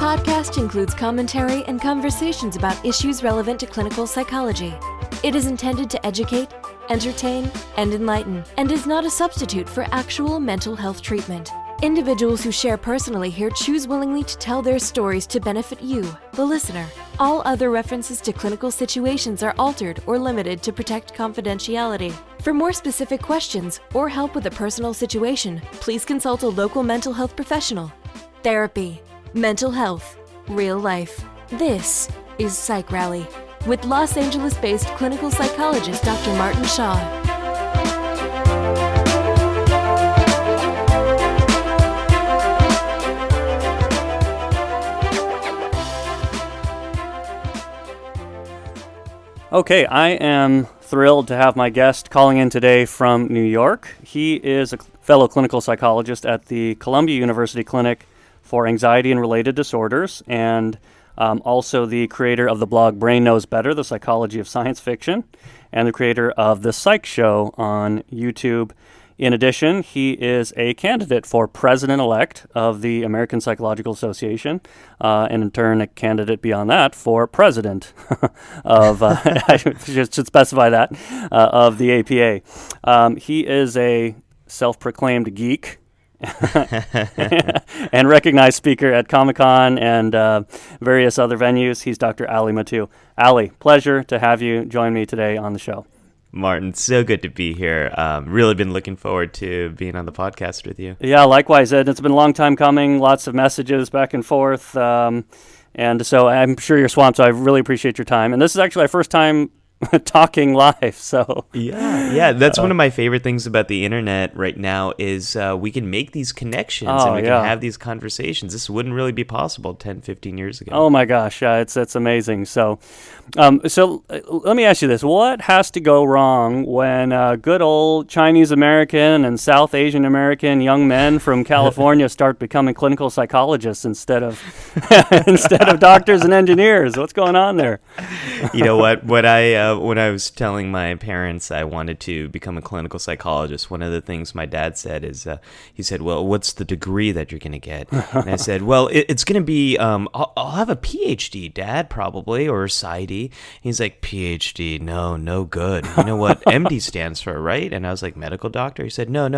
podcast includes commentary and conversations about issues relevant to clinical psychology. It is intended to educate, entertain, and enlighten, and is not a substitute for actual mental health treatment. Individuals who share personally here choose willingly to tell their stories to benefit you, the listener. All other references to clinical situations are altered or limited to protect confidentiality. For more specific questions or help with a personal situation, please consult a local mental health professional. Therapy, mental health, real life. This is Psych Rally with Los Angeles-based clinical psychologist Dr. Martin Hsia. Okay, I am thrilled to have my guest calling in today from New York. He is a fellow clinical psychologist at the Columbia University Clinic for Anxiety and Related Disorders, and also the creator of the blog Brain Knows Better, The Psychology of Science Fiction, and the creator of the Psych Show on YouTube. In addition, he is a candidate for president-elect of the American Psychological Association, and in turn a candidate beyond that for president of, I should specify that, of the APA. He is a self-proclaimed geek and recognized speaker at Comic-Con and various other venues. He's Dr. Ali Mattu. Ali, pleasure to have you join me today on the show. Martin, so good to be here. Really been looking forward to being on the podcast with you. Yeah, likewise, Ed. It's been a long time coming, lots of messages back and forth, and so I'm sure you're swamped, so I really appreciate your time. And this is actually our first time talking live, so yeah, that's one of my favorite things about the internet right now is we can make these connections and we can have these conversations. This wouldn't really be possible 10, 15 years ago. Oh my gosh, it's amazing. So let me ask you this: what has to go wrong when good old Chinese American and South Asian American young men from California start becoming clinical psychologists instead of doctors and engineers? What's going on there? You know what? When I was telling my parents I wanted to become a clinical psychologist, one of the things my dad said is, he said, "Well, what's the degree that you're going to get?" And I said, "Well, it's going to be, I'll have a PhD, Dad, probably, or PsyD." He's like, "PhD, no good. You know what MD stands for, right?" And I was like, "Medical doctor?" He said, No,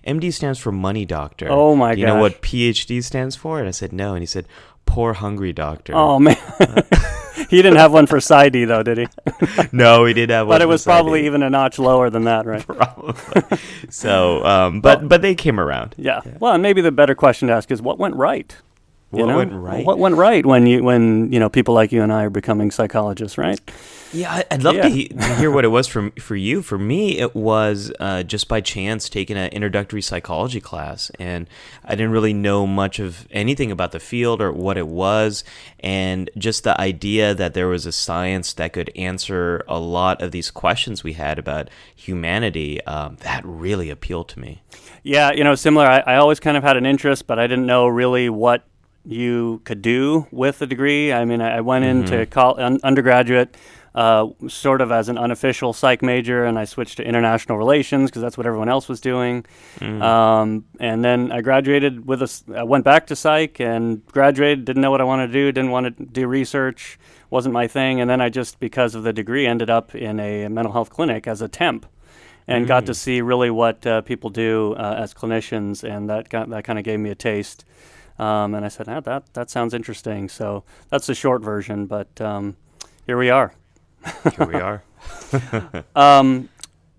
MD stands for money doctor." Oh my gosh. You know what PhD stands for? And I said, "No." And he said, "Poor hungry doctor." Oh man. He didn't have one for PsyD though, did he? No, he did have one. But it was probably even a notch lower than that, right? Probably. So, but they came around. Yeah. Well, and maybe the better question to ask is what went right? What went right? What went right when people like you and I are becoming psychologists, right? Yeah, I'd love to hear what it was for you. For me, it was just by chance taking an introductory psychology class, and I didn't really know much of anything about the field or what it was, and just the idea that there was a science that could answer a lot of these questions we had about humanity, that really appealed to me. Yeah, similar. I always kind of had an interest, but I didn't know really what you could do with the degree. I mean, I went into undergraduate sort of as an unofficial psych major, and I switched to international relations because that's what everyone else was doing. And then I graduated I went back to psych and graduated, didn't know what I wanted to do, didn't want to do research, wasn't my thing. And then I just, because of the degree, ended up in a mental health clinic as a temp and got to see really what people do as clinicians, and that kind of gave me a taste. And I said, that sounds interesting. So that's the short version, but here we are. Here we are.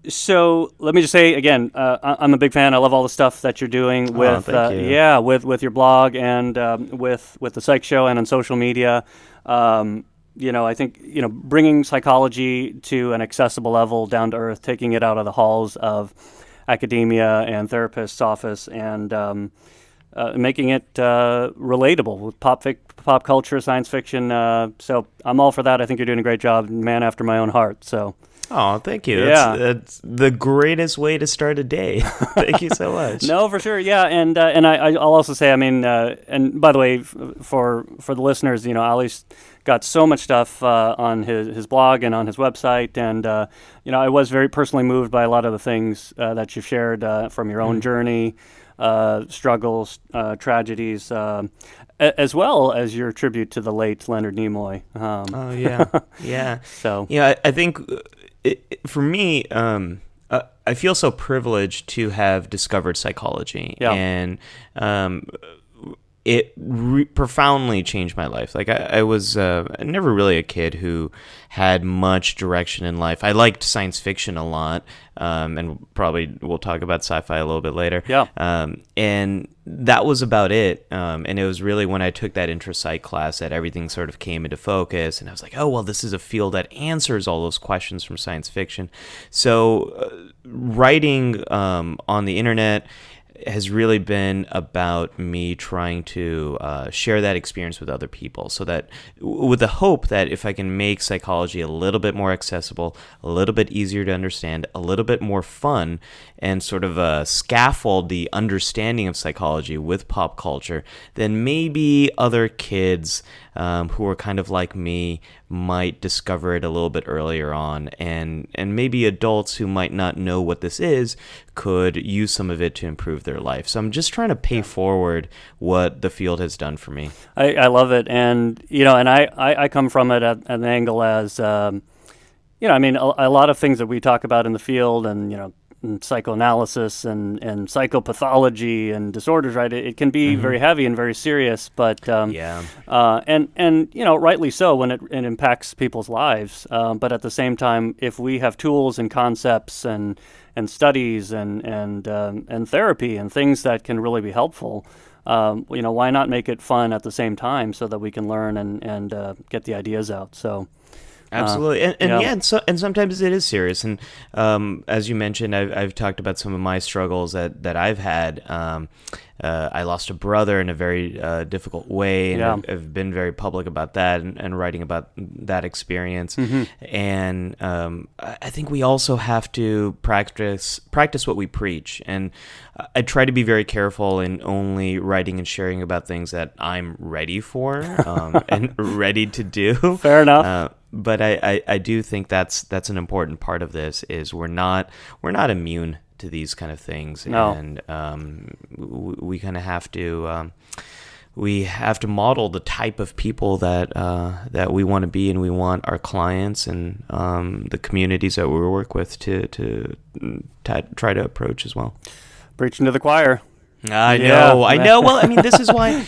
So let me just say again, I'm a big fan. I love all the stuff that you're doing with, with your blog and with the Psych Show and on social media. I think bringing psychology to an accessible level, down to earth, taking it out of the halls of academia and therapists' office, and making it relatable with pop culture, science fiction. So I'm all for that. I think you're doing a great job. Man after my own heart. So. Oh, thank you. That's the greatest way to start a day. Thank you so much. No, for sure. Yeah, and I'll also say, I mean, and by the way, for the listeners, Ali's got so much stuff on his blog and on his website, and I was very personally moved by a lot of the things that you've shared from your own journey. Struggles, tragedies, as well as your tribute to the late Leonard Nimoy. Oh yeah, yeah. So I think for me, I feel so privileged to have discovered psychology, and it profoundly changed my life. Like I was never really a kid who had much direction in life. I liked science fiction a lot, and probably we'll talk about sci-fi a little bit later. Yeah. And that was about it. And it was really when I took that intro psych class that everything sort of came into focus, and I was like, oh, well, this is a field that answers all those questions from science fiction. So writing on the internet has really been about me trying to share that experience with other people, so that with the hope that if I can make psychology a little bit more accessible, a little bit easier to understand, a little bit more fun, and sort of scaffold the understanding of psychology with pop culture, then maybe other kids who are kind of like me might discover it a little bit earlier on, and maybe adults who might not know what this is could use some of it to improve their life. So I'm just trying to pay forward what the field has done for me. I love it, and and I come from it at an angle as I mean a lot of things that we talk about in the field, and and psychoanalysis and psychopathology and disorders, right? It can be very heavy and very serious, but and rightly so when it impacts people's lives. But at the same time, if we have tools and concepts and studies and therapy and things that can really be helpful, why not make it fun at the same time so that we can learn and get the ideas out? So. Absolutely, and sometimes it is serious. And as you mentioned, I've talked about some of my struggles that I've had. I lost a brother in a very difficult way, and I've been very public about that and writing about that experience. And I think we also have to practice what we preach. And I try to be very careful in only writing and sharing about things that I'm ready for and ready to do. Fair enough. But I do think that's an important part of this is we're not immune to these kind of things, and we kind of have to model the type of people that we want to be, and we want our clients and the communities that we work with to try to approach as well. Preaching to the choir. I know. Well, I mean, this is why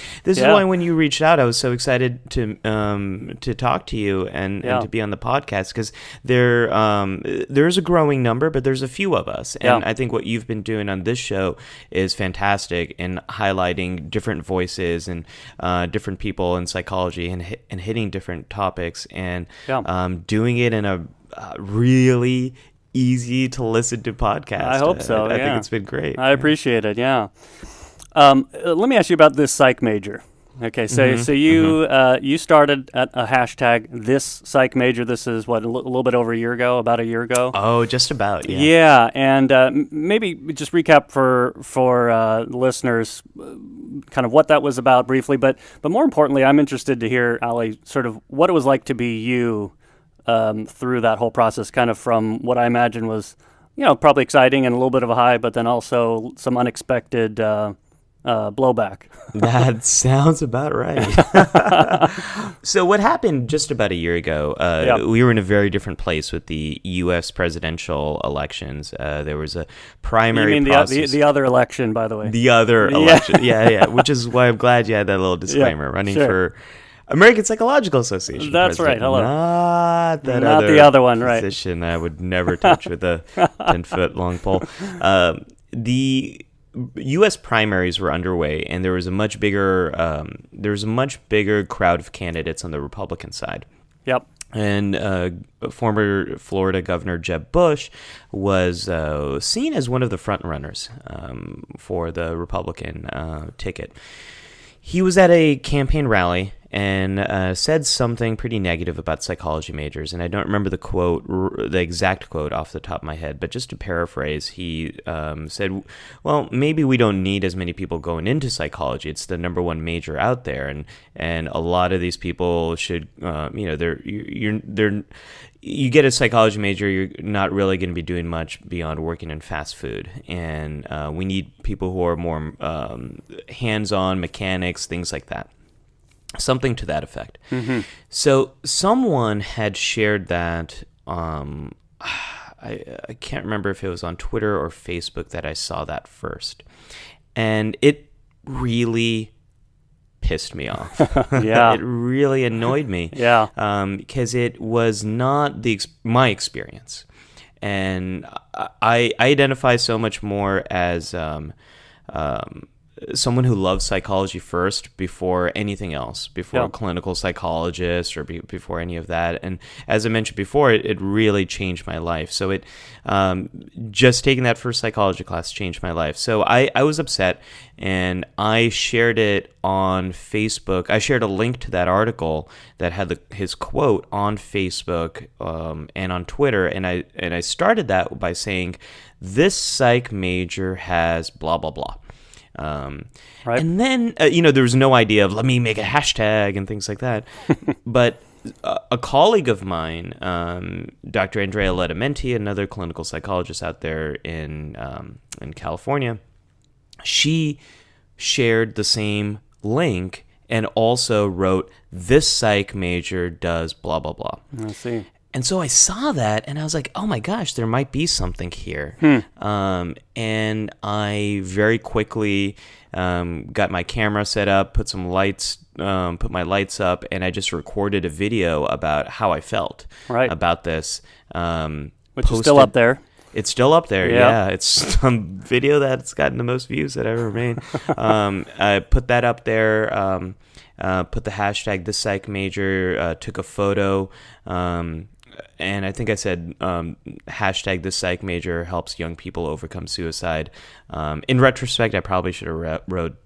when you reached out, I was so excited to talk to you and to be on the podcast, because there's a growing number, but there's a few of us, and I think what you've been doing on this show is fantastic in highlighting different voices and different people in psychology and hitting different topics and doing it in a really easy to listen to podcast. I hope so. I think it's been great. I appreciate it. Yeah. Let me ask you about this psych major. Okay, so you started at a hashtag this psych major. This is what, a little bit over a year ago, about a year ago. Oh, just about. Yeah. Yeah, and maybe just recap for listeners, kind of what that was about briefly. But more importantly, I'm interested to hear, Ali, sort of what it was like to be you. Through that whole process, kind of from what I imagine was, probably exciting and a little bit of a high, but then also some unexpected blowback. That sounds about right. So what happened just about a year ago, we were in a very different place with the U.S. presidential elections. There was a primary process. The other election, by the way. The other election, yeah, which is why I'm glad you had that little disclaimer, running for American Psychological Association. That's president. Right. Hello. Not the other one, right? Position I would never touch with a 10-foot long pole. The U.S. primaries were underway, and there was a much bigger crowd of candidates on the Republican side. Yep. And former Florida Governor Jeb Bush was seen as one of the front runners for the Republican ticket. He was at a campaign rally and said something pretty negative about psychology majors. And I don't remember the exact quote off the top of my head, but just to paraphrase, he said, well, maybe we don't need as many people going into psychology. It's the number one major out there. And a lot of these people should, you get a psychology major, you're not really going to be doing much beyond working in fast food. And we need people who are more hands-on, mechanics, things like that. something to that effect. So someone had shared that. I can't remember if it was on Twitter or Facebook that I saw that first, and it really pissed me off. Yeah. It really annoyed me. Yeah. Because it was not my experience. And I identify so much more as someone who loves psychology first before anything else, before a clinical psychologist or before any of that. And as I mentioned before, it really changed my life. So it just taking that first psychology class changed my life. So I was upset, and I shared it on Facebook. I shared a link to that article that had his quote on Facebook and on Twitter, and I started that by saying, "This psych major has blah blah blah." Right. And then, there was no idea of let me make a hashtag and things like that. But a colleague of mine, Dr. Andrea Lettamenti, another clinical psychologist out there in California, she shared the same link and also wrote, "This psych major does blah, blah, blah." I see. And so I saw that, and I was like, oh my gosh, there might be something here. And I very quickly got my camera set up, put my lights up, and I just recorded a video about how I felt about this. Which is still up there. It's still up there, yeah. It's some video that's gotten the most views that I've ever made. I put that up there, put the hashtag this psych major, took a photo, and I think I said hashtag this psych major helps young people overcome suicide. In retrospect, I probably should have wrote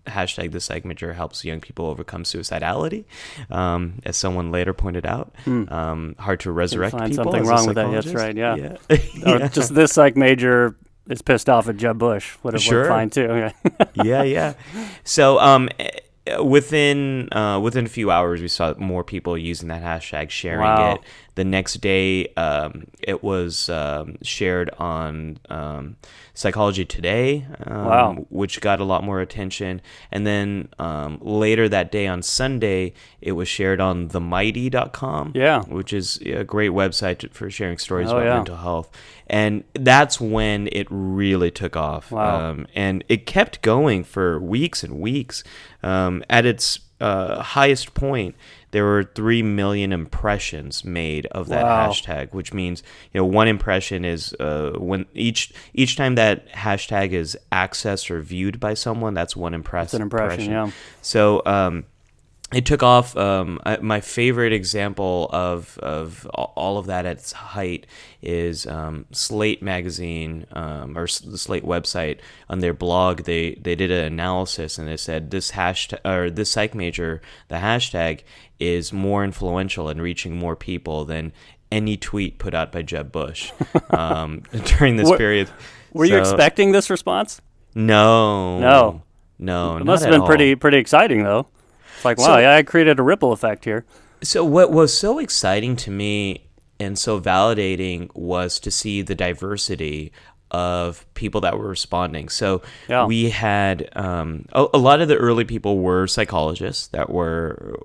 hashtag this psych major helps young people overcome suicidality, as someone later pointed out. Hard to resurrect find people. Something wrong with that. That's right. Yeah. Or just this psych major is pissed off at Jeb Bush. Would have worked fine too. Yeah. So within a few hours, we saw more people using that hashtag, sharing it. The next day, it was shared on Psychology Today, which got a lot more attention. And then later that day on Sunday, it was shared on themighty.com, which is a great website for sharing stories about mental health. And that's when it really took off. And it kept going for weeks and weeks. At its highest point, there were 3 million impressions made of that hashtag, which means one impression is when each time that hashtag is accessed or viewed by someone, that's one impression. That's an impression, yeah. So it took off. My favorite example of all of that at its height is Slate magazine or the Slate website. On their blog, they did an analysis, and they said this hashtag or this psych major, the hashtag, is more influential in reaching more people than any tweet put out by Jeb Bush during this period. Were you expecting this response? No. It must have been pretty exciting, though. It's like, wow, I created a ripple effect here. So what was so exciting to me and so validating was to see the diversity of people that were responding. So we had a lot of the early people were psychologists that were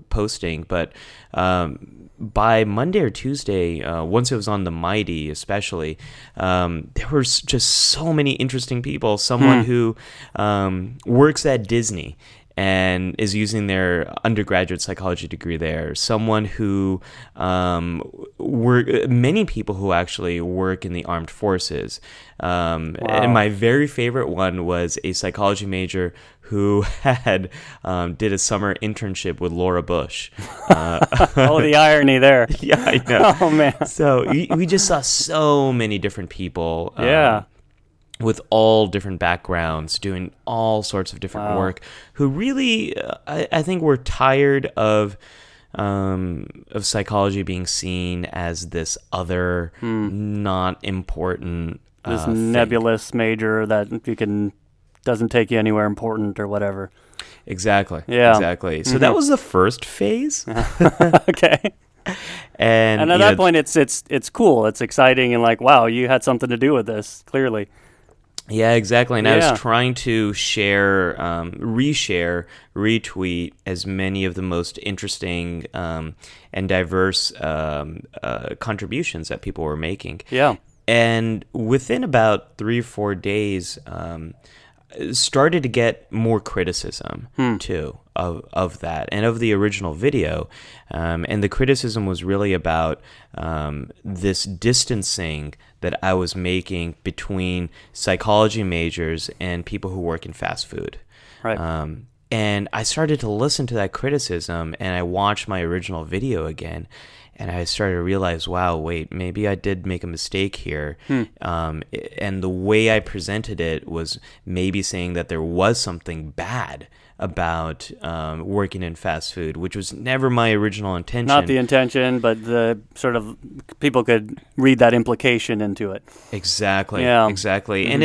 posting, but by Monday or Tuesday, once it was on the Mighty especially, there were just so many interesting people. Someone who works at Disney and is using their undergraduate psychology degree there. Someone who many people who actually work in the armed forces. And my very favorite one was a psychology major who had did a summer internship with Laura Bush. The irony there. Yeah, I know. Oh, man. So we just saw so many different people. With all different backgrounds, doing all sorts of different work, who really, I think, were tired of psychology being seen as this other, not important, this nebulous major that doesn't take you anywhere important or whatever. Exactly. Yeah. Exactly. So that was the first phase. Okay. And at that point, it's cool. It's exciting, and like, wow, you had something to do with this, clearly. Yeah, exactly. And I Yeah. was trying to share, reshare, retweet as many of the most interesting and diverse contributions that people were making. Yeah. And within about 3 or 4 days, started to get more criticism too of that and of the original video. And the criticism was really about this distancing that I was making between psychology majors and people who work in fast food. Right. And I started to listen to that criticism, and I watched my original video again, and I started to realize, wow, wait, maybe I did make a mistake here. And the way I presented it was maybe saying that there was something bad about working in fast food, which was never my original intention. Not the intention, but the sort of people could read that implication into it. Exactly. Yeah. Exactly. And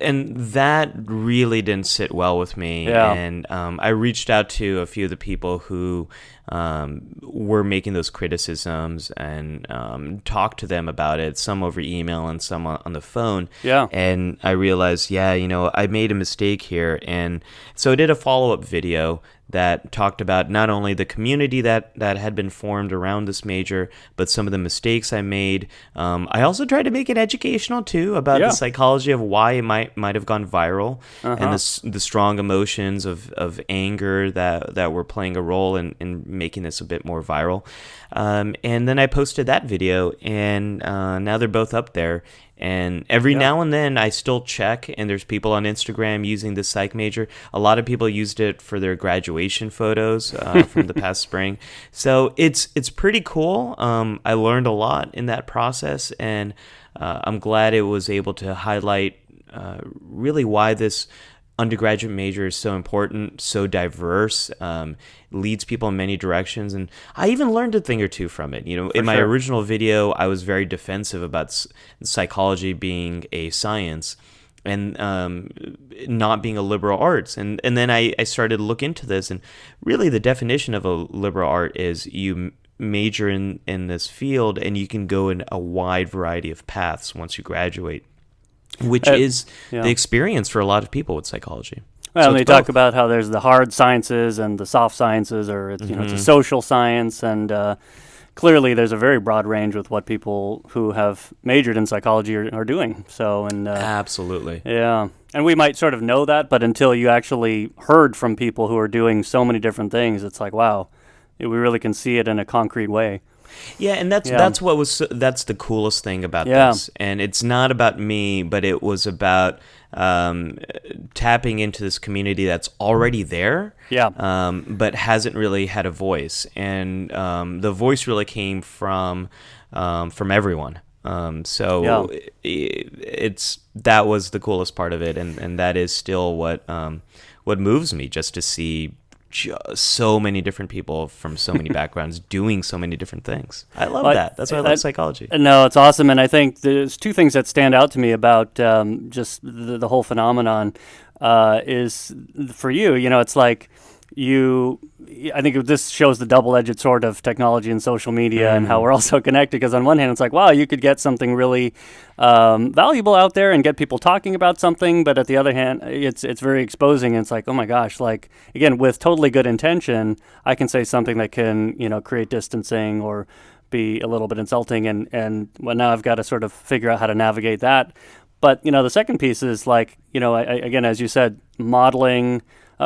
and that really didn't sit well with me. Yeah. And I reached out to a few of the people who were making those criticisms and talked to them about it, some over email and some on the phone. Yeah. And I realized, I made a mistake here. And so I did a follow-up video that talked about not only the community that had been formed around this major, but some of the mistakes I made. I also tried to make it educational too about the psychology of why it might have gone viral, and the strong emotions of anger that were playing a role in making this a bit more viral. And then I posted that video, and now they're both up there. And every now and then I still check, and there's people on Instagram using the psych major. A lot of people used it for their graduation photos from the past spring. So it's pretty cool. I learned a lot in that process, and I'm glad it was able to highlight really why this undergraduate major is so important, so diverse, leads people in many directions. And I even learned a thing or two from it. In my original video, I was very defensive about psychology being a science and not being a liberal arts. And then I started to look into this, and really the definition of a liberal art is you major in this field, and you can go in a wide variety of paths once you graduate, which is the experience for a lot of people with psychology. Well, So and they it's talk both. about how there's the hard sciences and the soft sciences, or it's a social science, and clearly there's a very broad range with what people who have majored in psychology are doing. So, and Absolutely. yeah, and we might sort of know that, but until you actually heard from people who are doing so many different things, it's like, wow, we really can see it in a concrete way. Yeah, and that's that's the coolest thing about this. And it's not about me, but it was about tapping into this community that's already there, but hasn't really had a voice. And the voice really came from everyone. That was the coolest part of it, and that is still what moves me, just to see so many different people from so many backgrounds doing so many different things. I love that. That's why I love psychology. No, it's awesome. And I think there's two things that stand out to me about just the whole phenomenon is for you, it's like I think this shows the double-edged sword of technology and social media and how we're all so connected, because on one hand, it's like, wow, you could get something really valuable out there and get people talking about something, but at the other hand, it's very exposing, and it's like, oh my gosh, like, again, with totally good intention, I can say something that can, create distancing or be a little bit insulting, and well, now I've got to sort of figure out how to navigate that. But, the second piece is like, again, as you said, modeling,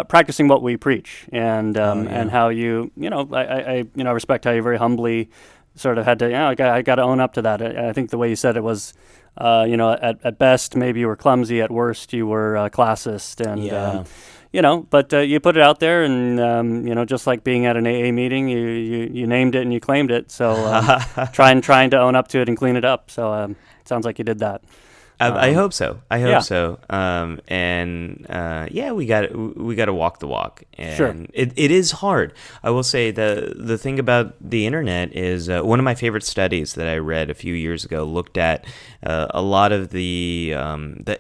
practicing what we preach, and how I respect how you very humbly sort of had to, I got to own up to that. I think the way you said it was, at best maybe you were clumsy, at worst you were classist, and but you put it out there, and just like being at an AA meeting, you named it and you claimed it. So trying to own up to it and clean it up. So it sounds like you did that. I hope so. So. We got to walk the walk. And sure. It is hard. I will say the thing about the internet is one of my favorite studies that I read a few years ago looked at a lot of the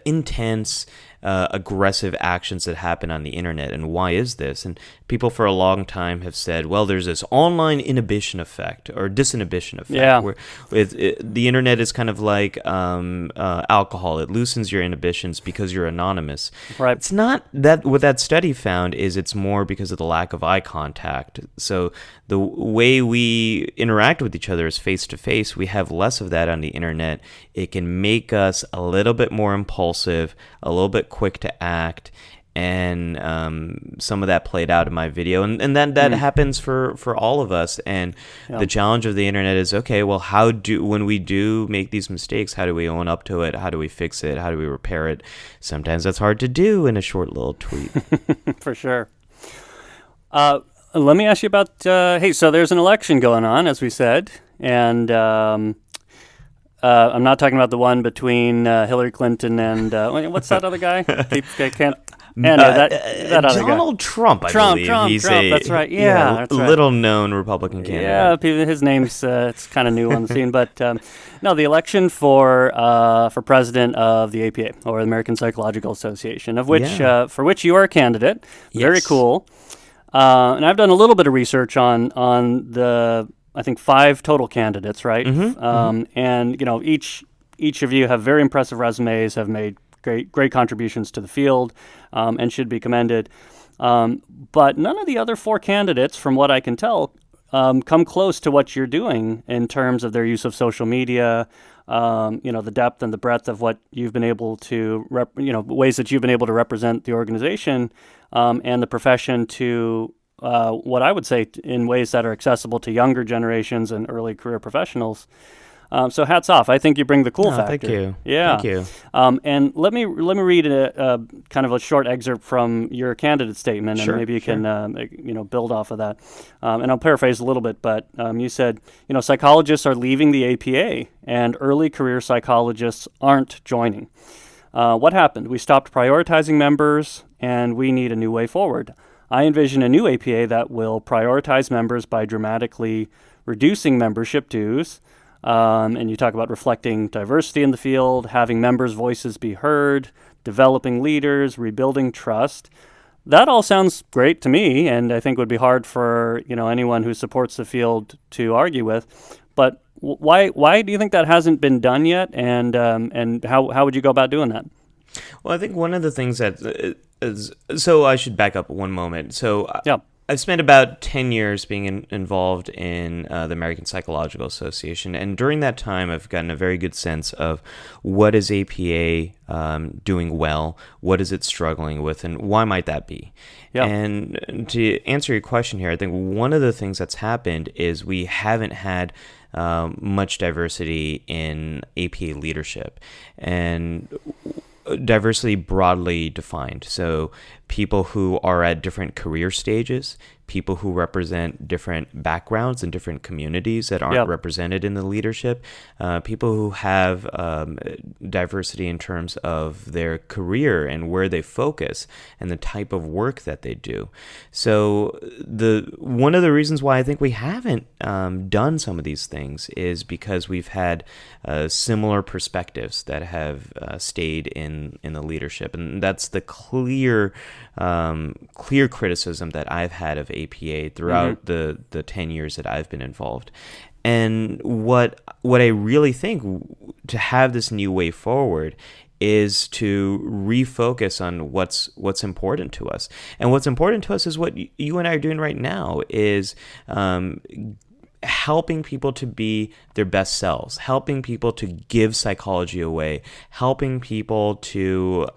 intense aggressive actions that happen on the internet. And why is this? And people for a long time have said, well, there's this online inhibition effect or disinhibition effect, where the internet is kind of like alcohol. It loosens your inhibitions because you're anonymous. Right. It's not that. What that study found is it's more because of the lack of eye contact. So the way we interact with each other is face to face. We have less of that on the internet. It can make us a little bit more impulsive, a little bit quick to act. And some of that played out in my video, and that happens for all of us. And the challenge of the internet is, okay, well, when we do make these mistakes, how do we own up to it? How do we fix it? How do we repair it? Sometimes that's hard to do in a short little tweet. For sure. Let me ask you about, so there's an election going on, as we said, and I'm not talking about the one between Hillary Clinton and, what's that other guy? That other Donald guy. Trump, I believe. He's Trump, that's right. Yeah, that's right. Little-known Republican candidate. Yeah, his name's it's kind of new on the scene. But no, the election for president of the APA, or the American Psychological Association, of which for which you are a candidate. Yes. Very cool. And I've done a little bit of research on the, I think, 5 total candidates, right? And each of you have very impressive resumes, have made great contributions to the field, and should be commended. But none of the other 4 candidates, from what I can tell, come close to what you're doing in terms of their use of social media, the depth and the breadth of what you've been able to, ways that you've been able to represent the organization and the profession to what I would say in ways that are accessible to younger generations and early career professionals. So hats off. I think you bring the cool factor. Thank you. Yeah. Thank you. And let me read a kind of a short excerpt from your candidate statement, and maybe you can build off of that. And I'll paraphrase a little bit, but you said, psychologists are leaving the APA, and early career psychologists aren't joining. What happened? We stopped prioritizing members, and we need a new way forward. I envision a new APA that will prioritize members by dramatically reducing membership dues. And you talk about reflecting diversity in the field, having members' voices be heard, developing leaders, rebuilding trust. That all sounds great to me, and I think would be hard for anyone who supports the field to argue with. But why do you think that hasn't been done yet? And how would you go about doing that? Well, I think one of the things that so I should back up one moment. So I've spent about 10 years being involved in the American Psychological Association, and during that time, I've gotten a very good sense of what is APA doing well, what is it struggling with, and why might that be? Yeah. And to answer your question here, I think one of the things that's happened is we haven't had much diversity in APA leadership, and diversity broadly defined. So people who are at different career stages, people who represent different backgrounds and different communities that aren't represented in the leadership, people who have diversity in terms of their career and where they focus and the type of work that they do. So one of the reasons why I think we haven't done some of these things is because we've had similar perspectives that have stayed in the leadership, and that's the clear criticism that I've had of APA throughout the 10 years that I've been involved. And what I really think to have this new way forward is to refocus on what's important to us. And what's important to us is what you and I are doing right now, is helping people to be their best selves, helping people to give psychology away, helping people to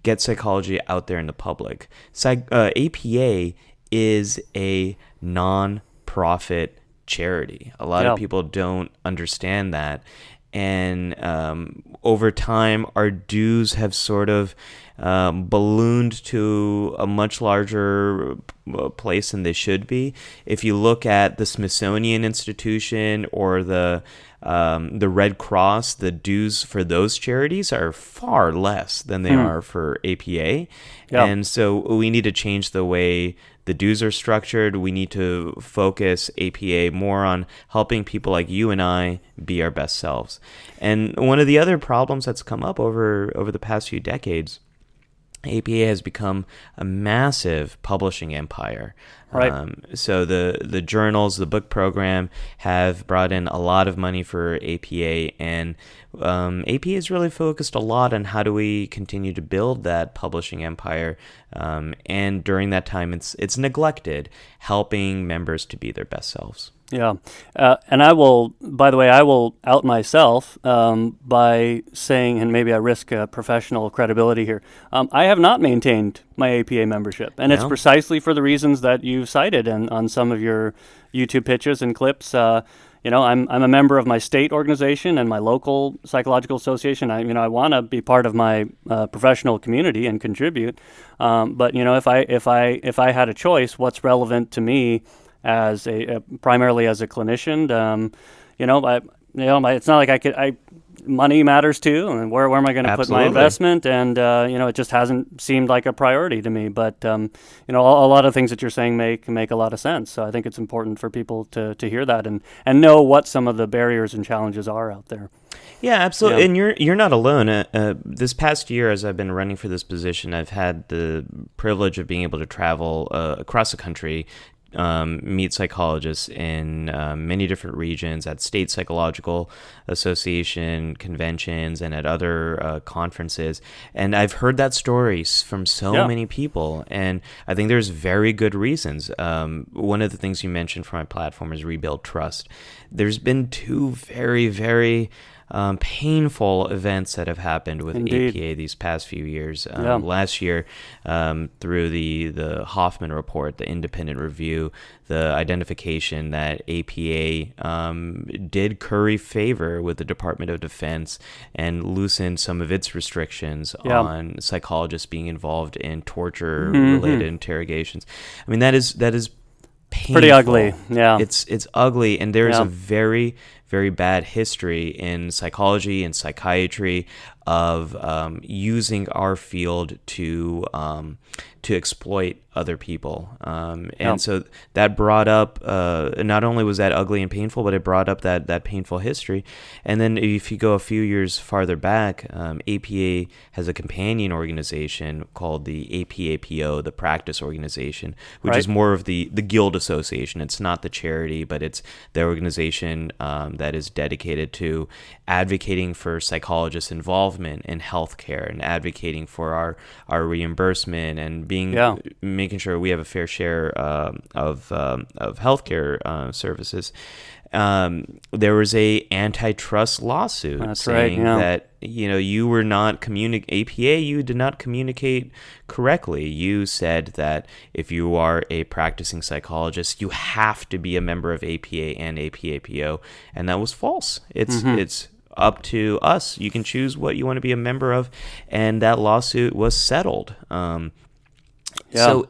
get psychology out there in the public. APA is a non-profit charity. A lot of people don't understand that. And over time, our dues have sort of ballooned to a much larger place than they should be. If you look at the Smithsonian Institution or the Red Cross, the dues for those charities are far less than they are for APA. And so we need to change the way the dues are structured. We need to focus APA more on helping people like you and I be our best selves. And one of the other problems that's come up over the past few decades APA has become a massive publishing empire. Right. So the journals, the book program have brought in a lot of money for APA, and APA is really focused a lot on how do we continue to build that publishing empire. And during that time, it's neglected helping members to be their best selves. Yeah. And I will out myself by saying, and maybe I risk professional credibility here, I have not maintained my APA membership. And it's precisely for the reasons that you've cited on some of your YouTube pitches and clips. I'm a member of my state organization and my local psychological association. I want to be part of my professional community and contribute. But if I had a choice, what's relevant to me as primarily as a clinician, it's not like I could. Money matters too, and where am I going to put my investment? And it just hasn't seemed like a priority to me. But a lot of things that you're saying make a lot of sense. So I think it's important for people to hear that and know what some of the barriers and challenges are out there. Yeah, absolutely. Yeah. And you're not alone. This past year, as I've been running for this position, I've had the privilege of being able to travel across the country, meet psychologists in many different regions at state psychological association conventions and at other conferences. And I've heard that story from so many people. And I think there's very good reasons. One of the things you mentioned for my platform is rebuild trust. There's been two very, very painful events that have happened with APA these past few years. Last year, through the Hoffman report, the independent review, the identification that APA did curry favor with the Department of Defense and loosened some of its restrictions on psychologists being involved in torture-related interrogations. I mean, that is painful. Pretty ugly. Yeah, it's ugly, and there is a very, very bad history in psychology and psychiatry of using our field to exploit other people. And so that brought up, not only was that ugly and painful, but it brought up that painful history. And then if you go a few years farther back, APA has a companion organization called the APAPO, the practice organization, which is more of the guild association. It's not the charity, but it's the organization that is dedicated to advocating for psychologists' involvement in healthcare and advocating for our reimbursement and making sure we have a fair share of healthcare services. There was a antitrust lawsuit saying that you were not APA. You did not communicate correctly. You said that if you are a practicing psychologist, you have to be a member of APA and APAPO, and that was false. It's up to us. You can choose what you want to be a member of, and that lawsuit was settled. So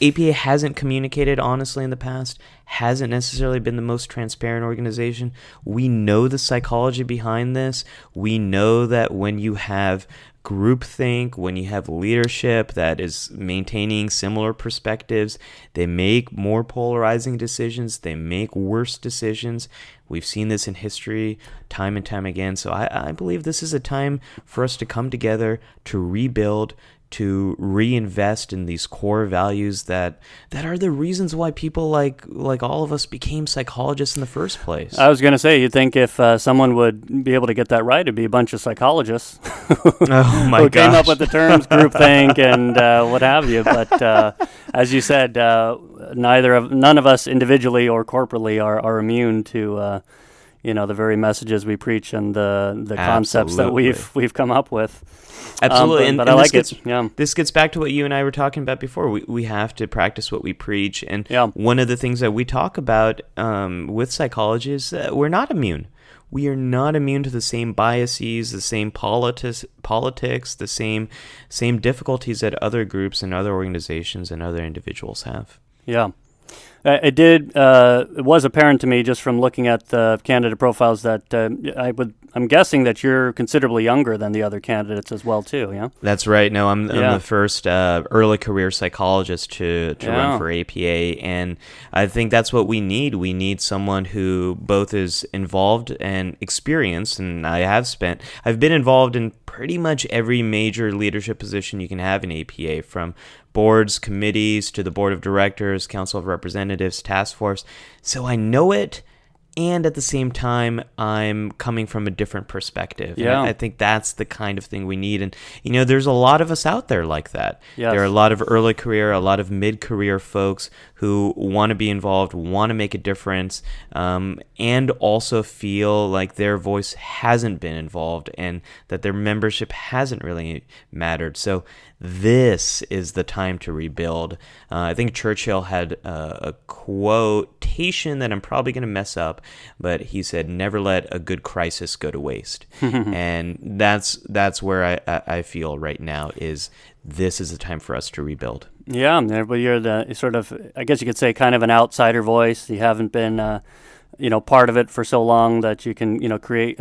APA hasn't communicated honestly in the past, hasn't necessarily been the most transparent organization. We know the psychology behind this. We know that when you have groupthink, when you have leadership that is maintaining similar perspectives, they make more polarizing decisions, they make worse decisions. We've seen this in history time and time again. So I believe this is a time for us to come together, to rebuild, to reinvest in these core values that are the reasons why people like all of us became psychologists in the first place. I was going to say, you'd think if someone would be able to get that right, it'd be a bunch of psychologists who came up with the terms groupthink and what have you. But as you said, none of us individually or corporately are immune to the very messages we preach and the concepts that we've come up with. Absolutely, but I like it. This gets back to what you and I were talking about before. We have to practice what we preach, and one of the things that we talk about with psychology is that we're not immune. We are not immune to the same biases, the same politics, the same difficulties that other groups and other organizations and other individuals have. Yeah. It was apparent to me just from looking at the candidate profiles that I would I'm guessing that you're considerably younger than the other candidates as well, too, yeah? That's right. No, I'm the first early career psychologist to run for APA, and I think that's what we need. We need someone who both is involved and experienced, and I've been involved in pretty much every major leadership position you can have in APA, from boards, committees, to the board of directors, council of representatives, task force. So I know it. And at the same time, I'm coming from a different perspective. Yeah. And I think that's the kind of thing we need. And, there's a lot of us out there like that. Yes. There are a lot of early career, a lot of mid-career folks who want to be involved, want to make a difference, and also feel like their voice hasn't been involved and that their membership hasn't really mattered. So this is the time to rebuild. I think Churchill had a quotation that I'm probably going to mess up, but he said, "Never let a good crisis go to waste." And that's where I feel right now is this is the time for us to rebuild. Yeah, but you're the sort of, I guess you could say, kind of an outsider voice. You haven't been part of it for so long that you can, create,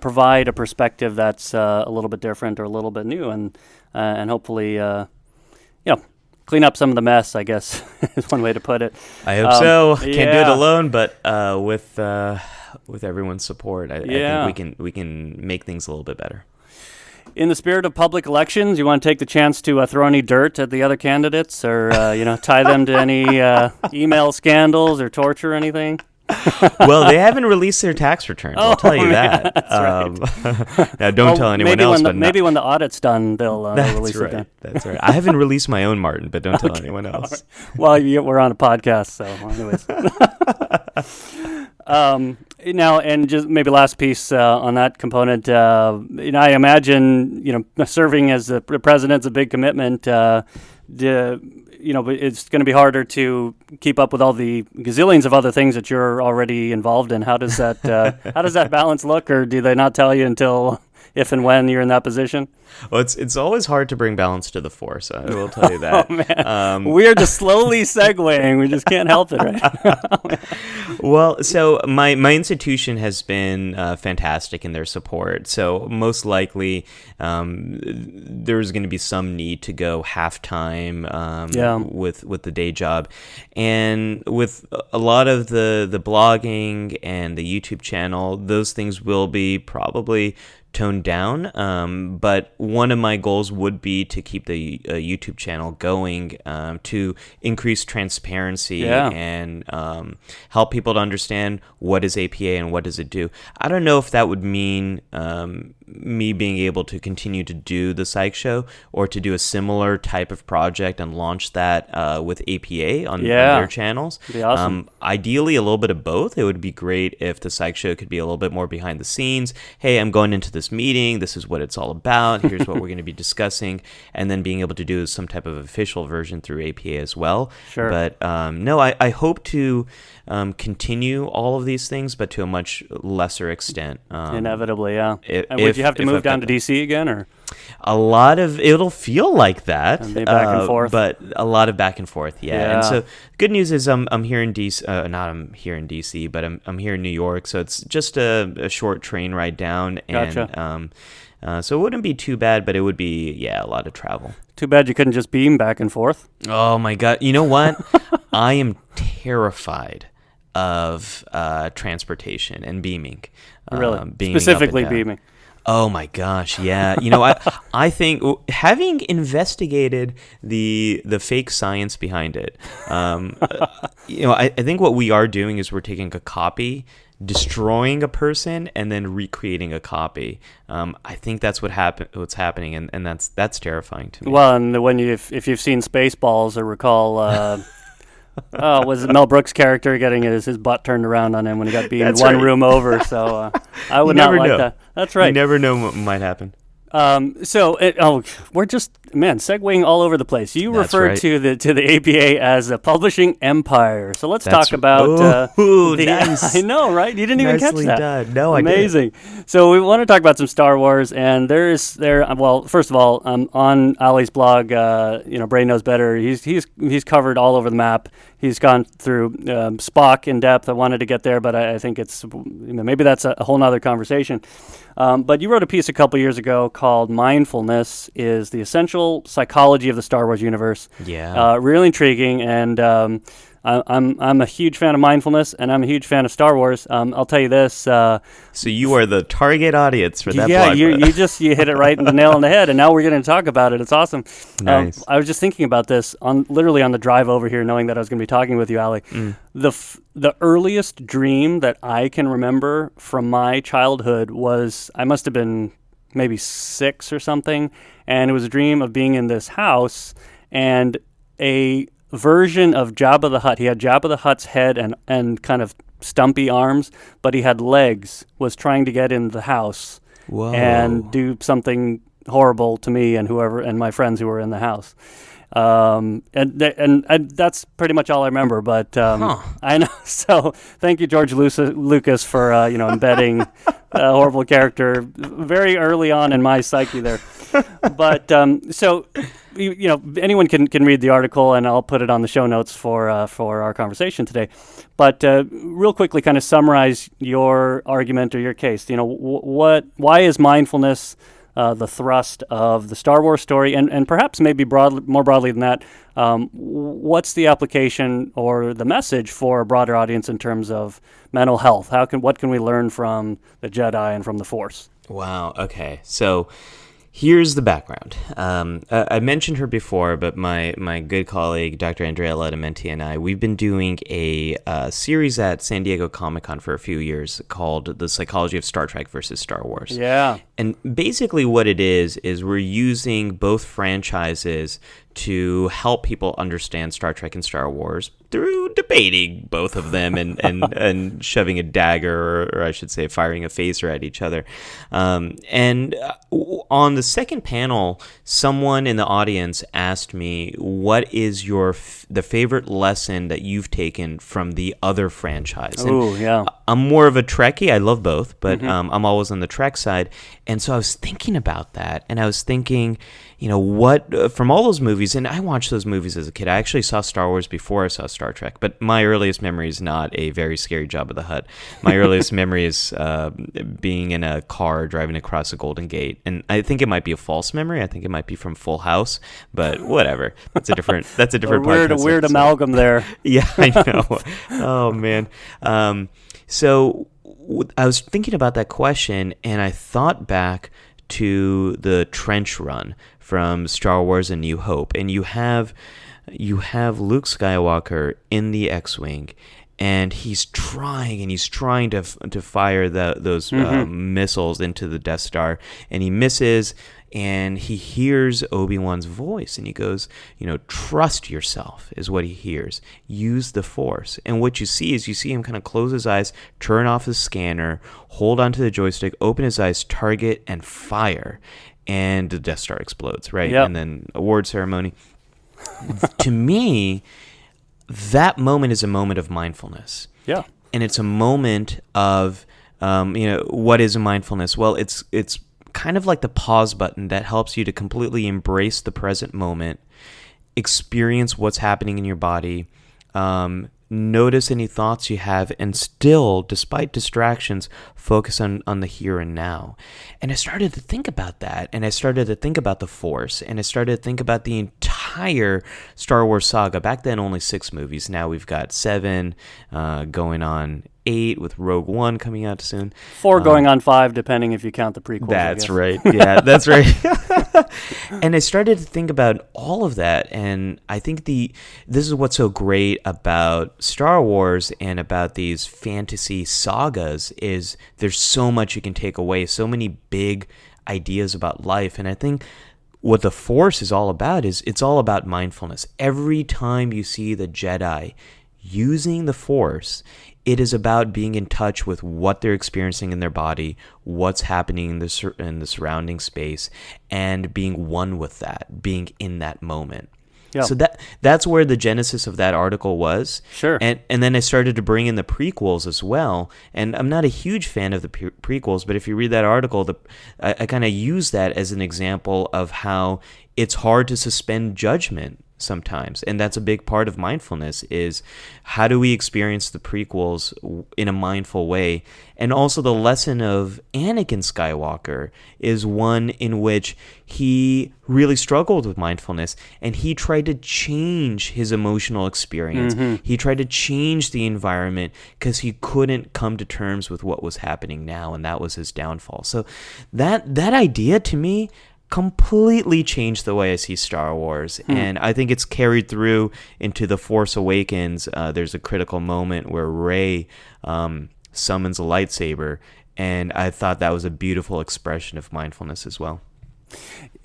provide a perspective that's a little bit different or a little bit new, and hopefully, clean up some of the mess, I guess, is one way to put it. I hope so. Can't do it alone, but with everyone's support, I think we can make things a little bit better. In the spirit of public elections, you want to take the chance to throw any dirt at the other candidates, or tie them to any email scandals or torture or anything? Well, they haven't released their tax returns. I'll tell you that. That's right. Now, don't tell anyone else. Maybe when the audit's done, they'll release it. Then. That's right. I haven't released my own, Martin, but don't tell anyone else. Right. Well, we're on a podcast, so anyways. Now, and just maybe last piece on that component. I imagine serving as the president's a big commitment. But it's going to be harder to keep up with all the gazillions of other things that you're already involved in. How does that balance look, or do they not tell you until if and when you're in that position? Well, it's always hard to bring balance to the force. I will tell you that. Oh, man. We're just slowly segueing. We just can't help it, right? Well, so my institution has been fantastic in their support. So most likely there's going to be some need to go half-time with the day job. And with a lot of the blogging and the YouTube channel, those things will be probably toned down, but one of my goals would be to keep the YouTube channel going, to increase transparency and help people to understand what is APA and what does it do. I don't know if that would mean me being able to continue to do the Psych Show or to do a similar type of project and launch that with APA on their channels. Be awesome. Ideally, a little bit of both. It would be great if the Psych Show could be a little bit more behind the scenes. Hey, I'm going into this meeting. This is what it's all about. Here's what we're going to be discussing. And then being able to do some type of official version through APA as well. Sure. But I hope to continue all of these things, but to a much lesser extent. Inevitably, yeah. Would you have to move down to DC again, or? It'll feel like that. And back and forth. But a lot of back and forth, yeah. And so good news is I'm here in DC, I'm here in DC, but I'm here in New York, so it's just a short train ride down. Gotcha. And so it wouldn't be too bad, but it would be, a lot of travel. Too bad you couldn't just beam back and forth. Oh my God. You know what? I am terrified of transportation and beaming. Really? Beaming Specifically beaming. Oh my gosh, yeah. I think having investigated the fake science behind it, I think what we are doing is we're taking a copy, destroying a person, and then recreating a copy. I think that's what's happening, and that's terrifying to me. Well, and when if you've seen Spaceballs, or recall. Was it Mel Brooks' character getting his butt turned around on him when he got beamed room over? So I would not like that. That's right. You never know what might happen. We're just segueing all over the place. You referred to the APA as a publishing empire. So let's talk about. Nice. I know, right? You didn't even catch that. Done. No, amazing. I didn't. So we want to talk about some Star Wars, and first of all, on Ali's blog, Bray Knows Better. He's covered all over the map. he's gone through Spock in depth. I wanted to get there, but I think it's maybe that's a whole nother conversation. But you wrote a piece a couple years ago called "Mindfulness is the Essential Psychology of the Star Wars Universe." Yeah, really intriguing, and I'm a huge fan of mindfulness, and I'm a huge fan of Star Wars. I'll tell you this. So you are the target audience for that blog post. you hit it right in the nail on the head, and now we're going to talk about it. It's awesome. Nice. I was just thinking about this literally on the drive over here, knowing that I was going to be talking with you, Ali. The earliest dream that I can remember from my childhood was, I must have been maybe 6 or something, and it was a dream of being in this house, and a version of Jabba the Hutt. He had Jabba the Hutt's head and kind of stumpy arms, but he had legs, was trying to get in the house and do something horrible to me and my friends who were in the house. And that's pretty much all I remember, but I know. So thank you, George Lucas, for embedding a horrible character very early on in my psyche there. But so anyone can read the article, and I'll put it on the show notes for our conversation today. But real quickly, kind of summarize your argument or your case. Why is mindfulness the thrust of the Star Wars story, and perhaps maybe more broadly than that, what's the application or the message for a broader audience in terms of mental health? What can we learn from the Jedi and from the Force? Wow. Okay. So here's the background. I mentioned her before, but my good colleague, Dr. Andrea Ledamenti, and I, we've been doing a series at San Diego Comic-Con for a few years called The Psychology of Star Trek versus Star Wars. Yeah. And basically what it is we're using both franchises to help people understand Star Trek and Star Wars through debating both of them and shoving a dagger, or I should say firing a phaser at each other. And on the second panel, someone in the audience asked me, what is the favorite lesson that you've taken from the other franchise? Oh, yeah. I'm more of a Trekkie. I love both, but I'm always on the Trek side. And so I was thinking about that, and I was thinking, what from all those movies, and I watched those movies as a kid. I actually saw Star Wars before I saw Star Trek, but my earliest memory is not a very scary Jabba the Hutt. My earliest memory is being in a car driving across the Golden Gate, and I think it might be a false memory. I think it might be from Full House, but whatever. That's a different podcast. Weird amalgam there. Yeah, I know. Oh man. So I was thinking about that question, and I thought back to the trench run from Star Wars: A New Hope, and you have Luke Skywalker in the X-wing, and he's trying to fire those missiles into the Death Star, and he misses. And he hears Obi-Wan's voice, and he goes, trust yourself is what he hears. Use the Force. And what you see him kind of close his eyes, turn off his scanner, hold onto the joystick, open his eyes, target, and fire. And the Death Star explodes, right? Yep. And then award ceremony. To me, that moment is a moment of mindfulness. Yeah. And it's a moment of, what is mindfulness? Well, it's kind of like the pause button that helps you to completely embrace the present moment, experience what's happening in your body, notice any thoughts you have, and still, despite distractions, focus on the here and now. And I started to think about that, and I started to think about the Force, and I started to think about the entire Star Wars saga. Back then, only 6 movies. Now we've got 7, going on 8, with Rogue One coming out soon. 4 going on 5, depending if you count the prequels. That's right. Yeah, that's right. And I started to think about all of that, and I think this is what's so great about Star Wars and about these fantasy sagas is there's so much you can take away, so many big ideas about life, and I think what the Force is all about is it's all about mindfulness. Every time you see the Jedi using the Force, it is about being in touch with what they're experiencing in their body, what's happening in the surrounding space, and being one with that, being in that moment. Yeah. So that's where the genesis of that article was. Sure. And then I started to bring in the prequels as well. And I'm not a huge fan of the prequels, but if you read that article, I kind of use that as an example of how it's hard to suspend judgment sometimes. And that's a big part of mindfulness, is how do we experience the prequels in a mindful way? And also the lesson of Anakin Skywalker is one in which he really struggled with mindfulness, and he tried to change his emotional experience. He tried to change the environment because he couldn't come to terms with what was happening now, and that was his downfall. So that idea to me completely changed the way I see Star Wars. And I think it's carried through into The Force Awakens. There's a critical moment where Rey summons a lightsaber, and I thought that was a beautiful expression of mindfulness as well.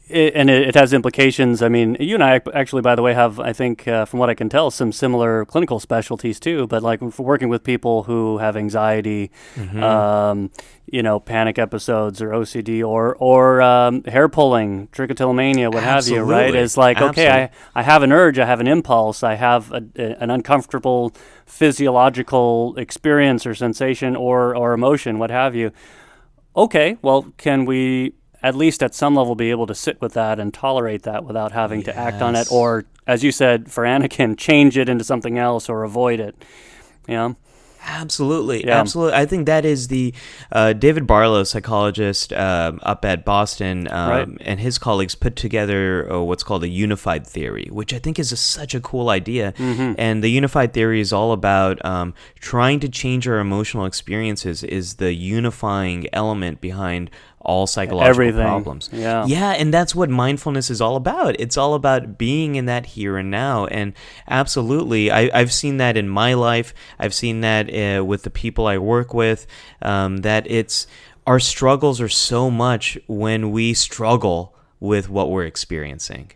It has implications. I mean, you and I actually, by the way, have, I think, from what I can tell, some similar clinical specialties too. But like for working with people who have anxiety, panic episodes or OCD or hair pulling, trichotillomania, what have you, right? It's like, okay, I have an urge, I have an impulse, I have an uncomfortable physiological experience or sensation or emotion, what have you. Okay, well, can we at least at some level be able to sit with that and tolerate that without having to act on it, or, as you said, for Anakin, change it into something else or avoid it? Absolutely. I think that is the David Barlow, psychologist up at Boston, and his colleagues put together what's called a unified theory, which I think is such a cool idea. And the unified theory is all about trying to change our emotional experiences is the unifying element behind all psychological problems. And that's what mindfulness is all about. It's all about being in that here and now. And absolutely, I've seen that in my life. I've seen that with the people I work with, that it's our struggles are so much when we struggle with what we're experiencing.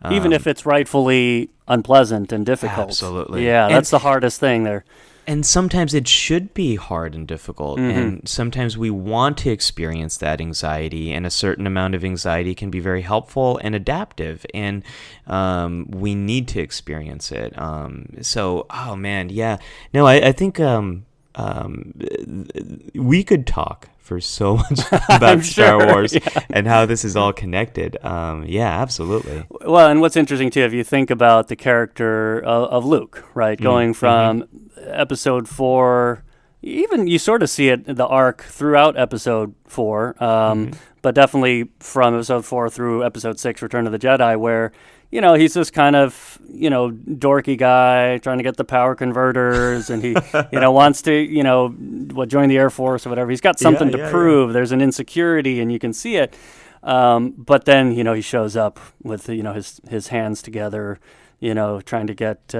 Even if it's rightfully unpleasant and difficult. Absolutely. Yeah, that's the hardest thing there. And sometimes it should be hard and difficult, and sometimes we want to experience that anxiety, and a certain amount of anxiety can be very helpful and adaptive, and we need to experience it. I think we could talk for so much about Star Wars and how this is all connected. Absolutely. Well, and what's interesting too, if you think about the character of Luke, right, going from episode 4, even you sort of see it, the arc throughout episode 4, but definitely from episode 4 through episode 6, Return of the Jedi, where he's this kind of, dorky guy trying to get the power converters, and he, wants to, join the Air Force or whatever. He's got something to prove. There's an insecurity, and you can see it. But then, he shows up with, his hands together, trying to get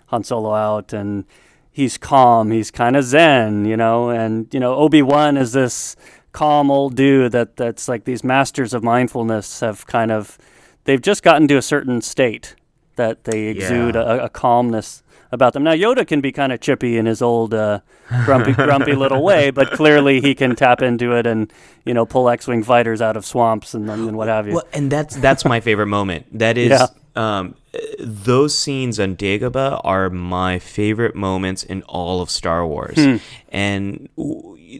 Han Solo out, and he's calm. He's kind of zen, and, Obi-Wan is this calm old dude that's like these masters of mindfulness have kind of, they've just gotten to a certain state that they exude a calmness about them. Now, Yoda can be kind of chippy in his old grumpy little way, but clearly he can tap into it and, pull X-Wing fighters out of swamps and what have you. Well, and that's my favorite moment. That is, those scenes on Dagobah are my favorite moments in all of Star Wars. And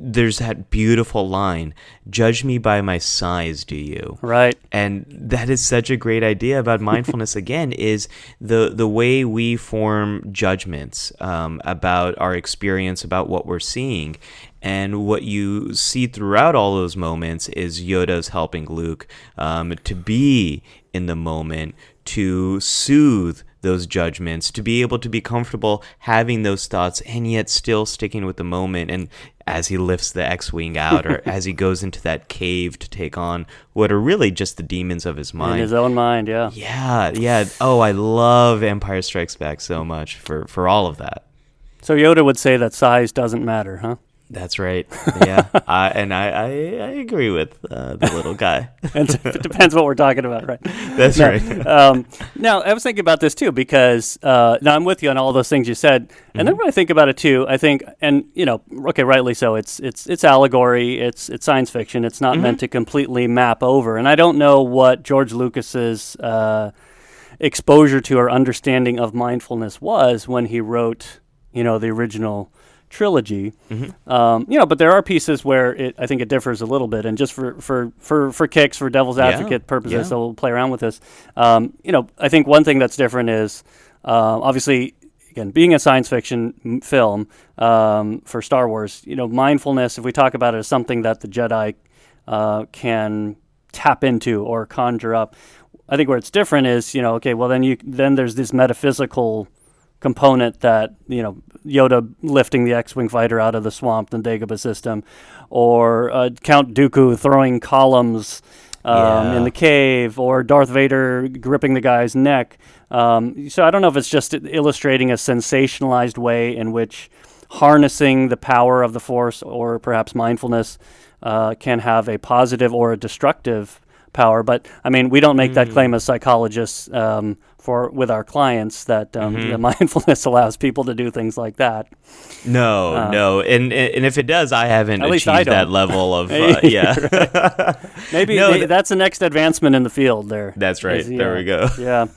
there's that beautiful line, "Judge me by my size, do you?" Right. And that is such a great idea about mindfulness, again, is the way we form judgments about our experience, about what we're seeing. And what you see throughout all those moments is Yoda's helping Luke to be in the moment, to soothe those judgments, to be able to be comfortable having those thoughts and yet still sticking with the moment. And as he lifts the X-Wing out, or as he goes into that cave to take on what are really just the demons of his mind. In his own mind, yeah. Yeah. Oh, I love Empire Strikes Back so much for all of that. So Yoda would say that size doesn't matter, huh? That's right. Yeah, I agree with the little guy. It depends what we're talking about, right? That's right. Now, I was thinking about this too because now I'm with you on all those things you said, and then when I think about it too, I think, and okay, rightly so. It's allegory. It's science fiction. It's not meant to completely map over. And I don't know what George Lucas's exposure to or understanding of mindfulness was when he wrote, the original trilogy. But there are pieces where I think it differs a little bit. And just for kicks, for devil's advocate purposes, so we'll play around with this. I think one thing that's different is obviously, again, being a science fiction film for Star Wars, mindfulness, if we talk about it as something that the Jedi can tap into or conjure up, I think where it's different is, then there's this metaphysical component that, Yoda lifting the X-Wing fighter out of the swamp in the Dagobah system, or Count Dooku throwing columns in the cave, or Darth Vader gripping the guy's neck. So I don't know if it's just illustrating a sensationalized way in which harnessing the power of the Force or perhaps mindfulness can have a positive or a destructive power. But I mean, we don't make that claim as psychologists with our clients that mindfulness allows people to do things like that. No, and if it does, I haven't achieved that level of Maybe that's the next advancement in the field. There, that's right. There we go. Yeah.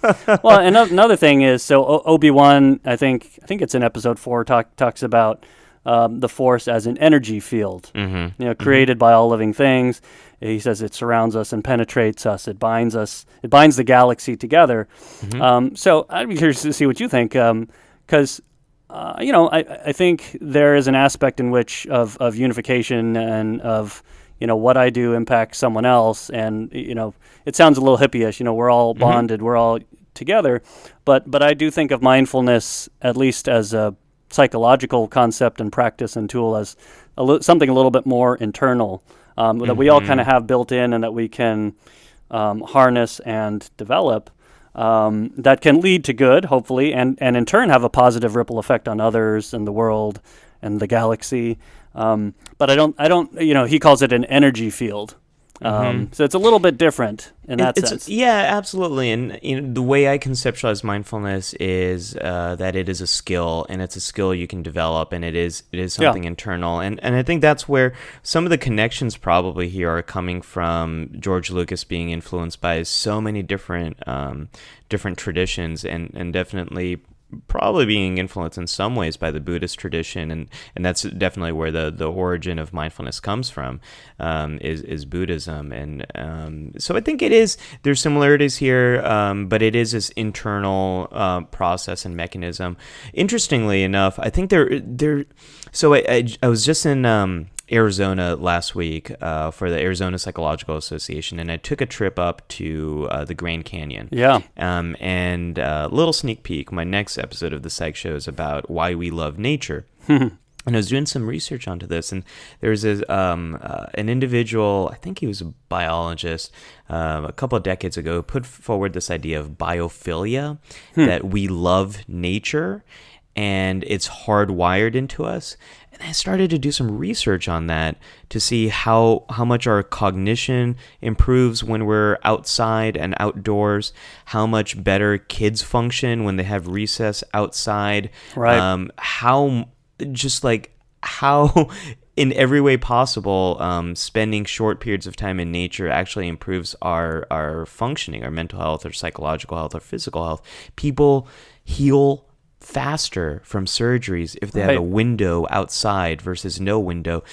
Well, another thing is, so Obi-Wan, I think it's in episode 4, talks about the Force as an energy field, created by all living things. He says it surrounds us and penetrates us. It binds us. It binds the galaxy together. So I'd be curious to see what you think, because I think there is an aspect in which of unification and of what I do impacts someone else, and it sounds a little hippie-ish. We're all bonded. We're all together, but I do think of mindfulness, at least as a psychological concept and practice and tool, as something a little bit more internal. That we all kind of have built in, and that we can harness and develop, that can lead to good, hopefully, and in turn have a positive ripple effect on others and the world and the galaxy. But I don't. He calls it an energy field. So it's a little bit different in that sense. Yeah, absolutely. And the way I conceptualize mindfulness is that it is a skill, and it's a skill you can develop, and it is something internal. And I think that's where some of the connections probably here are coming from. George Lucas being influenced by so many different traditions, and definitely probably being influenced in some ways by the Buddhist tradition, and that's definitely where the origin of mindfulness comes from, is Buddhism. And so I think there's similarities here, but it is this internal process and mechanism. Interestingly enough, I think so I was just in Arizona last week for the Arizona Psychological Association, and I took a trip up to the Grand Canyon. Yeah. And a little sneak peek, my next episode of the Psych Show is about why we love nature. And I was doing some research onto this, and there was an individual, I think he was a biologist, a couple of decades ago, who put forward this idea of biophilia, that we love nature, and it's hardwired into us. And I started to do some research on that to see how much our cognition improves when we're outside and outdoors, how much better kids function when they have recess outside, right? How in every way possible, spending short periods of time in nature actually improves our functioning, our mental health, our psychological health, our physical health. People heal faster from surgeries if they have a window outside versus no window,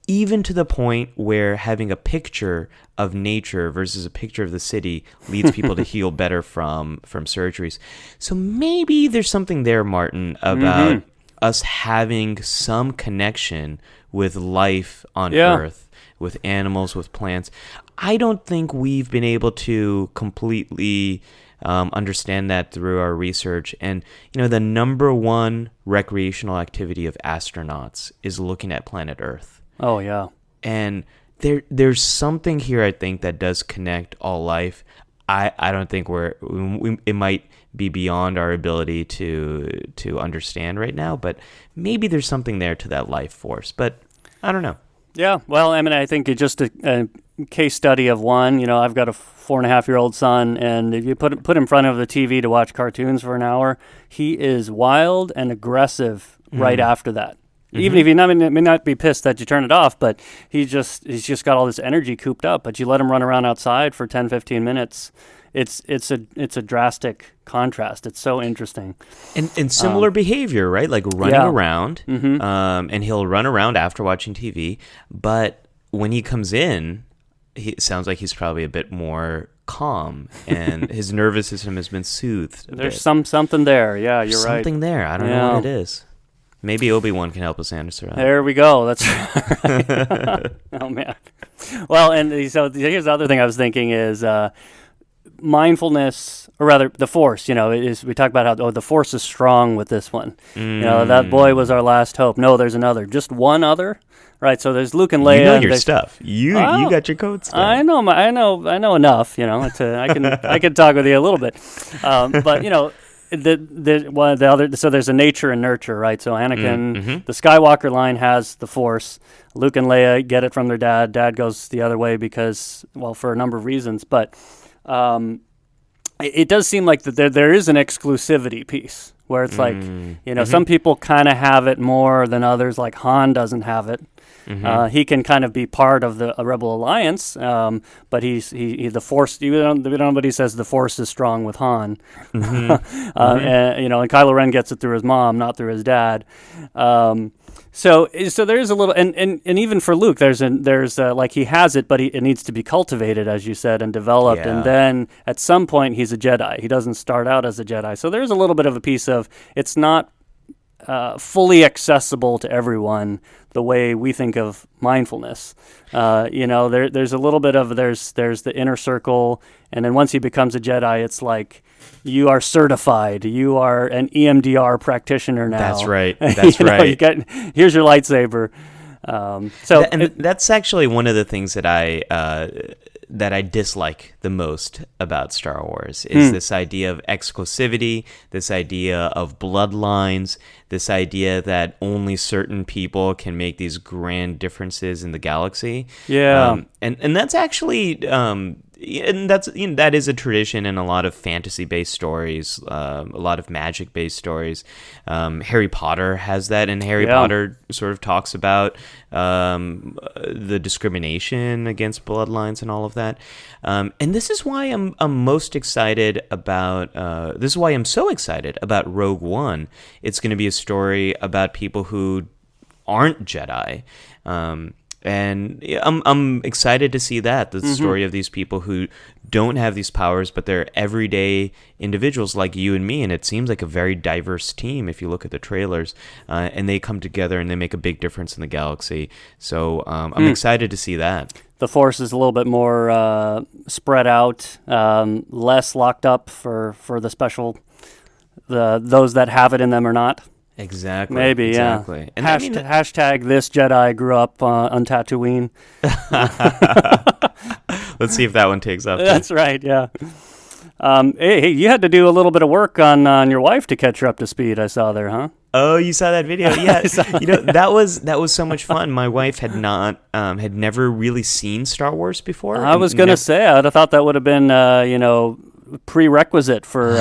even to the point where having a picture of nature versus a picture of the city leads people to heal better from surgeries. So maybe there's something there, Martin, about us having some connection with life on Earth, with animals, with plants. I don't think we've been able to completely understand that through our research. And the number one recreational activity of astronauts is looking at planet Earth. Oh yeah. And there's something here, I think, that does connect all life. I don't think it might be beyond our ability to understand right now, but maybe there's something there to that life force. But I don't know. Yeah, well, I mean, I think it's just a case study of one. I've got a 4.5-year-old son, and if you put him in front of the TV to watch cartoons for an hour, he is wild and aggressive right after that. Even if he may not be pissed that you turn it off, but he's just got all this energy cooped up. But you let him run around outside for 10, 15 minutes, it's a drastic contrast. It's so interesting. And similar behavior, right? Like running around, and he'll run around after watching TV. But when he comes in, it sounds like he's probably a bit more calm, and his nervous system has been soothed. There's something there. Yeah, you're right. Something there. I don't know what it is. Maybe Obi-Wan can help us answer that. There we go. That's right. Oh, man. Well, and so here's the other thing I was thinking is mindfulness, or rather the Force, we talk about how, the Force is strong with this one. That boy was our last hope. No, there's another. Just one other? Right, so there's Luke and Leia. You know your stuff. You got your codes down. I know enough. I can talk with you a little bit, but the other. So there's a nature and nurture, right? So Anakin, the Skywalker line has the Force. Luke and Leia get it from their dad. Dad goes the other way because, well, for a number of reasons, but it does seem like that there is an exclusivity piece where it's like, some people kind of have it more than others. Like Han doesn't have it. He can kind of be part of the Rebel Alliance, but he the Force. Nobody says the Force is strong with Han, and Kylo Ren gets it through his mom, not through his dad. So there is a little, and even for Luke, there's like he has it, but it needs to be cultivated, as you said, and developed. And then at some point, he's a Jedi. He doesn't start out as a Jedi. So there's a little bit of a piece of it's not fully accessible to everyone the way we think of mindfulness. There's a little bit of there's the inner circle, and then once he becomes a Jedi, it's like you are certified. You are an EMDR practitioner now. That's right. That's right. Here's your lightsaber. That's actually one of the things that I dislike the most about Star Wars is this idea of exclusivity, this idea of bloodlines, this idea that only certain people can make these grand differences in the galaxy. Yeah. And that's actually and that is a tradition in a lot of fantasy-based stories, a lot of magic-based stories. Harry Potter has that, and Harry Potter sort of talks about the discrimination against bloodlines and all of that. And this is why I'm most excited about. This is why I'm so excited about Rogue One. It's going to be a story about people who aren't Jedi. And I'm excited to see the story of these people who don't have these powers, but they're everyday individuals like you and me. And it seems like a very diverse team if you look at the trailers. And they come together and they make a big difference in the galaxy. So I'm excited to see that. The Force is a little bit more spread out, less locked up for the special, those that have it in them or not. Exactly. Maybe, exactly. Yeah. And hashtag this Jedi grew up on Tatooine. Let's see if that one takes up. That's right, yeah. Hey, you had to do a little bit of work on your wife to catch her up to speed, I saw there, huh? Oh, you saw that video? Yeah. That was so much fun. My wife had never really seen Star Wars before. I was going to say, I would have thought that would have been, prerequisite for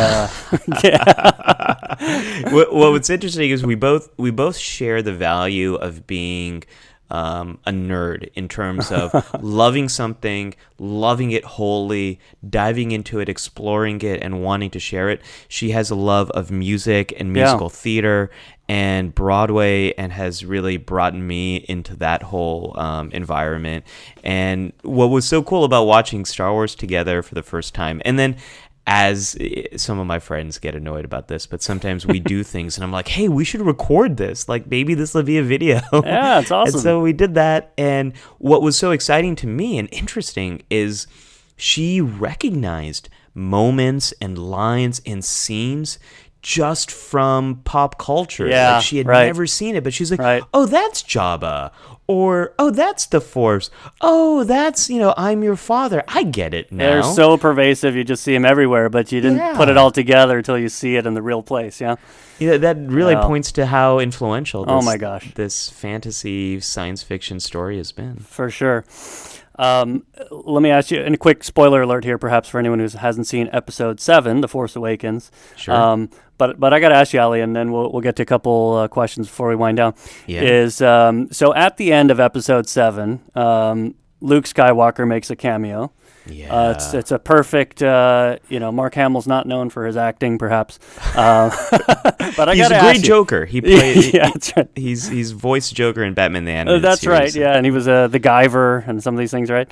what's interesting is we both share the value of being a nerd in terms of loving something, loving it wholly, diving into it, exploring it, and wanting to share it. She has a love of music and musical theater and Broadway, and has really brought me into that whole environment. And what was so cool about watching Star Wars together for the first time, and then as some of my friends get annoyed about this, but sometimes we do things and I'm like, hey, we should record this. Like, maybe this will be a video. Yeah, it's awesome. And so we did that. And what was so exciting to me and interesting is she recognized moments and lines and scenes just from pop culture. Yeah, like she had never seen it, but she's like, oh, that's Jabba. Or, oh, that's the Force. Oh, that's, I'm your father. I get it now. They're so pervasive. You just see them everywhere, but you didn't put it all together until you see it in the real place, yeah? Yeah, that really points to how influential this fantasy science fiction story has been. For sure. Let me ask you, and a quick spoiler alert here, perhaps for anyone who hasn't seen Episode 7, The Force Awakens. Sure. But I got to ask you, Ali, and then we'll get to a couple questions before we wind down. Yeah. So at the end of Episode 7, Luke Skywalker makes a cameo. Yeah. It's a perfect, Mark Hamill's not known for his acting, perhaps. But I He's gotta a great ask you. Joker. He played. Yeah, that's right. He's voiced Joker in Batman the Animated That's Series. right, yeah, and he was the Guyver and some of these things, right?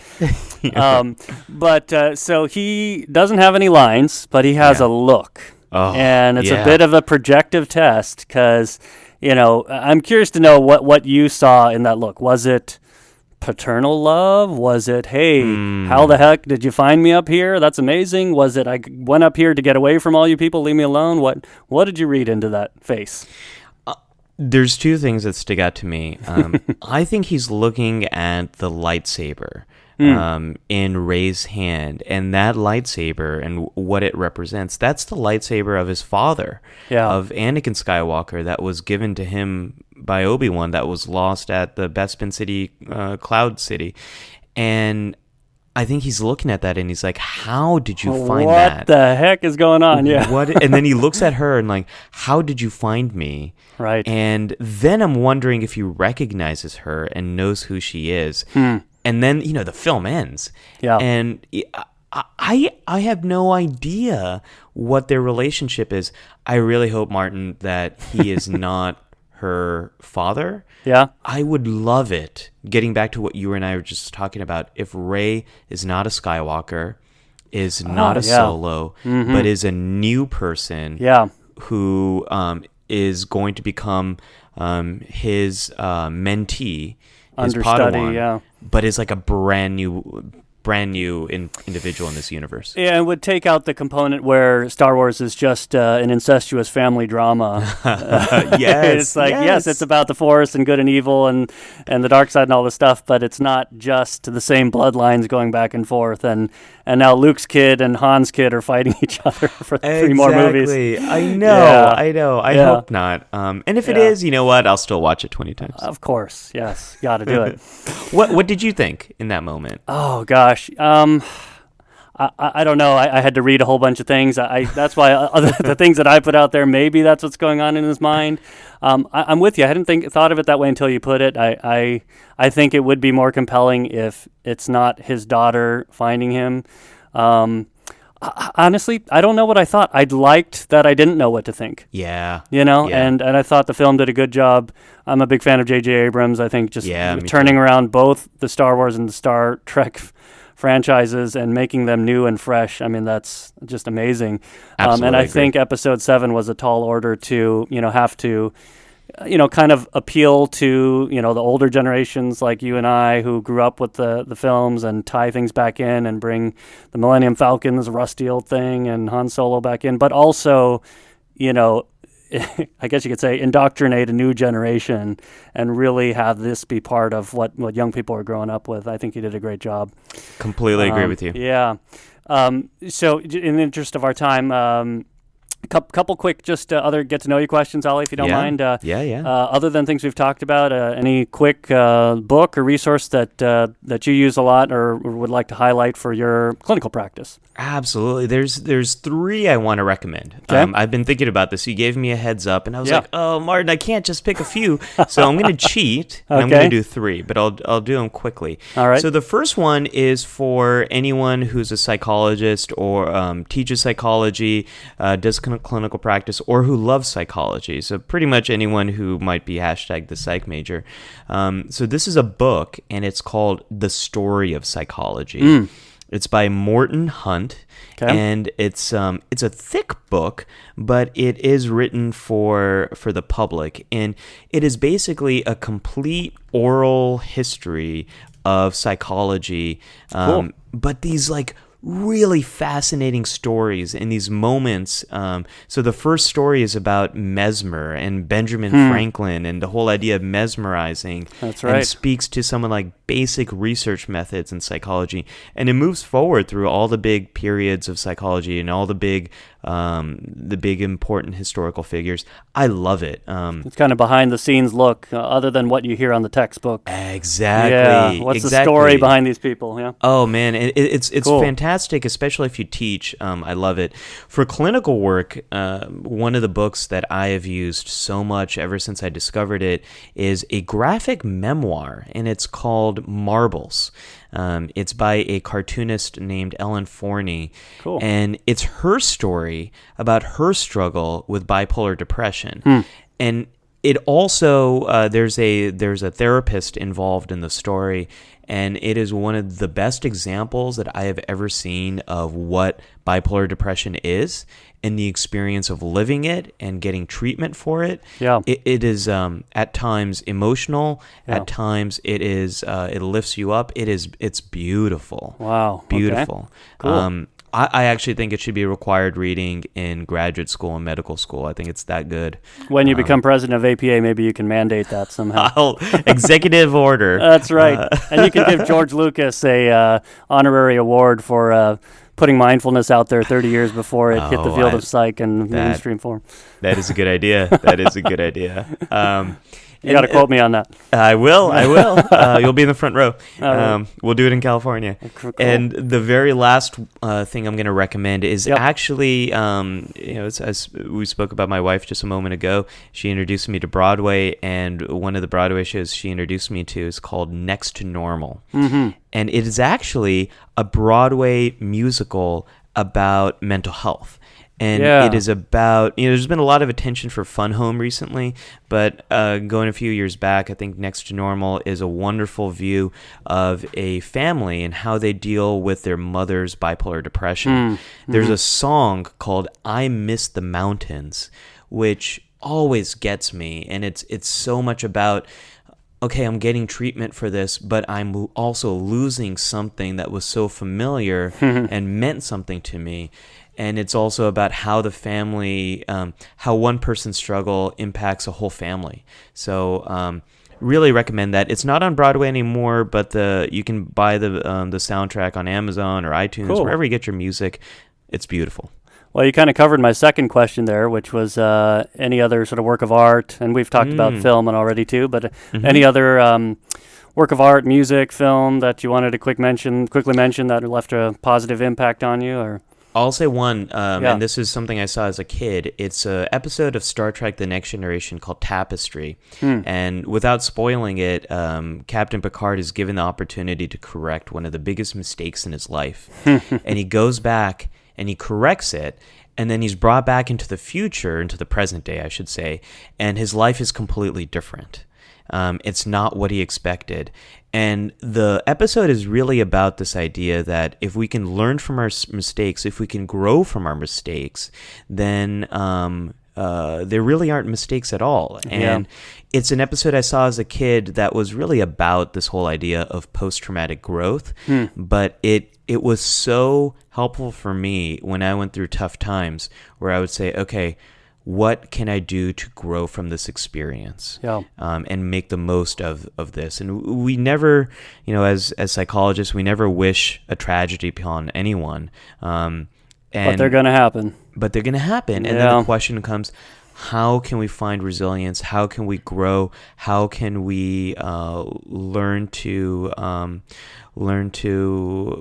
So he doesn't have any lines, but he has a look. Oh, and it's yeah. a bit of a projective test because, I'm curious to know what you saw in that look. Was it paternal love? Was it, hey, how the heck did you find me up here? That's amazing. Was it, I went up here to get away from all you people, leave me alone? What did you read into that face? There's two things that stick out to me. I think he's looking at the lightsaber in Rey's hand, and that lightsaber and what it represents, that's the lightsaber of his father, of Anakin Skywalker, that was given to him by Obi-Wan, that was lost at the Bespin City, Cloud City. And I think he's looking at that and he's like, how did you find that? What the heck is going on? Yeah. And then he looks at her and like, how did you find me? Right. And then I'm wondering if he recognizes her and knows who she is. And then, the film ends. Yeah. And I have no idea what their relationship is. I really hope, Martin, that he is not her father. Yeah. I would love it, getting back to what you and I were just talking about, if Rey is not a Skywalker, is not a Solo, but is a new person who is going to become his mentee, his Padawan, but is like a brand new individual in this universe. Yeah, and would take out the component where Star Wars is just an incestuous family drama. Yes, it's like, yes, it's about the Force and good and evil and the dark side and all this stuff, but it's not just the same bloodlines going back and forth. And now Luke's kid and Han's kid are fighting each other for 3 more movies. I know. I hope not. And if it is, you know what? I'll still watch it 20 times. Of course, yes. Got to do it. What did you think in that moment? Oh, gosh. I don't know. I had to read a whole bunch of things. That's why the things that I put out there, maybe that's what's going on in his mind. I'm with you. I hadn't thought of it that way until you put it. I think it would be more compelling if it's not his daughter finding him. Honestly, I don't know what I thought. I liked that I didn't know what to think. Yeah. And I thought the film did a good job. I'm a big fan of J.J. Abrams. I think just turning around both the Star Wars and the Star Trek franchises and making them new and fresh. I mean, that's just amazing. And I think Episode 7 was a tall order to, have to, kind of appeal to, the older generations like you and I who grew up with the films and tie things back in and bring the Millennium Falcon, this rusty old thing, and Han Solo back in, but also, I guess you could say indoctrinate a new generation and really have this be part of what young people are growing up with. I think you did a great job. Completely agree with you. Yeah. So in the interest of our time, couple quick just other get-to-know-you questions, Ollie, if you don't mind. Other than things we've talked about, any quick book or resource that you use a lot or would like to highlight for your clinical practice? Absolutely. There's 3 I want to recommend. Okay. I've been thinking about this. You gave me a heads up, and I was like, oh, Martin, I can't just pick a few. So I'm going to cheat, and I'm going to do 3, but I'll do them quickly. All right. So the first one is for anyone who's a psychologist or teaches psychology, does clinical practice, or who loves psychology. So pretty much anyone who might be #the psych major. So this is a book, and it's called The Story of Psychology. It's by Morton Hunt, and it's a thick book, but it is written for the public, and it is basically a complete oral history of psychology. Cool. But these really fascinating stories in these moments. So the first story is about Mesmer and Benjamin Franklin and the whole idea of mesmerizing. That's right. And speaks to some of basic research methods in psychology. And it moves forward through all the big periods of psychology and all the big important historical figures. I love it. It's kind of behind the scenes look, other than what you hear on the textbook. Exactly. Yeah. What's the story behind these people? Yeah. Oh man, it's cool. Fantastic, especially if you teach. I love it. For clinical work, one of the books that I have used so much ever since I discovered it is a graphic memoir, and it's called called Marbles. It's by a cartoonist named Ellen Forney. Cool. And it's her story about her struggle with bipolar depression. And it also, there's a therapist involved in the story, and it is one of the best examples that I have ever seen of what bipolar depression is and the experience of living it and getting treatment for it. Yeah. It is at times emotional. Yeah. At times it is it lifts you up. It's beautiful. Wow. Beautiful. Okay. Cool. I actually think it should be a required reading in graduate school and medical school. I think it's that good. When you become president of APA, maybe you can mandate that somehow. Executive order. That's right. And you can give George Lucas a honorary award for putting mindfulness out there 30 years before it hit the field of psych and mainstream form. That is a good idea. That is a good idea. You got to quote me on that. I will. You'll be in the front row. We'll do it in California. Cool. And the very last thing I'm going to recommend is actually, as we spoke about my wife just a moment ago, she introduced me to Broadway, and one of the Broadway shows she introduced me to is called Next to Normal. Mm-hmm. And it is actually a Broadway musical about mental health. And it is about, there's been a lot of attention for Fun Home recently, but going a few years back, I think Next to Normal is a wonderful view of a family and how they deal with their mother's bipolar depression. Mm-hmm. There's a song called I Miss the Mountains, which always gets me, and it's so much about, okay, I'm getting treatment for this, but I'm also losing something that was so familiar and meant something to me. And it's also about how the family, how one person's struggle impacts a whole family. So really recommend that. It's not on Broadway anymore, but you can buy the soundtrack on Amazon or iTunes, wherever you get your music. It's beautiful. Well, you kind of covered my second question there, which was any other sort of work of art. And we've talked about film and already too, but any other work of art, music, film that you wanted to quickly mention that left a positive impact on you? Or I'll say one, and this is something I saw as a kid. It's an episode of Star Trek The Next Generation called Tapestry. And without spoiling it, Captain Picard is given the opportunity to correct one of the biggest mistakes in his life. And he goes back and he corrects it, and then he's brought back into the future, into the present day, I should say, and his life is completely different. It's not what he expected. And the episode is really about this idea that if we can learn from our mistakes, if we can grow from our mistakes, then there really aren't mistakes at all. And it's an episode I saw as a kid that was really about this whole idea of post-traumatic growth. But it was so helpful for me when I went through tough times, where I would say, okay, what can I do to grow from this experience and make the most of this? And we never, as psychologists, we never wish a tragedy upon anyone. But they're going to happen. And then the question comes, how can we find resilience? How can we grow? How can we learn to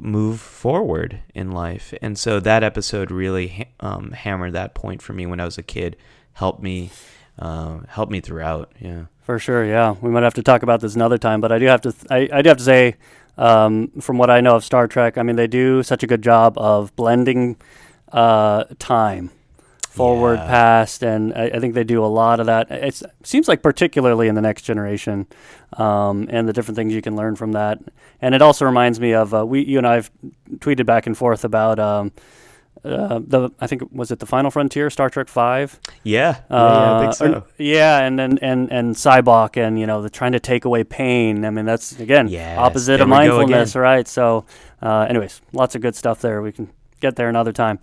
move forward in life? And so that episode really hammered that point for me when I was a kid. Helped me throughout. Yeah, for sure. Yeah, we might have to talk about this another time, but I do have to say, from what I know of Star Trek, I mean, they do such a good job of blending time. Forward, past, and I think they do a lot of that. It seems like particularly in The Next Generation, and the different things you can learn from that. And it also reminds me of you and I have tweeted back and forth about I think was it The Final Frontier, Star Trek V? I think so. And Cybok, and the trying to take away pain. I mean, that's again opposite of mindfulness, right? So, anyways, lots of good stuff there. We can get there another time.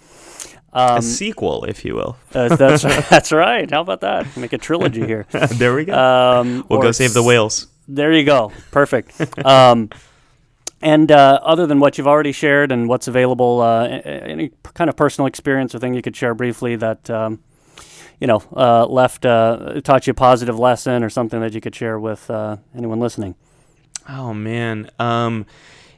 A sequel, if you will. That's right. How about that? Make a trilogy here. There we go. We'll go save the whales. There you go. Perfect. And other than what you've already shared and what's available, any kind of personal experience or thing you could share briefly that taught you a positive lesson or something that you could share with anyone listening? Oh man.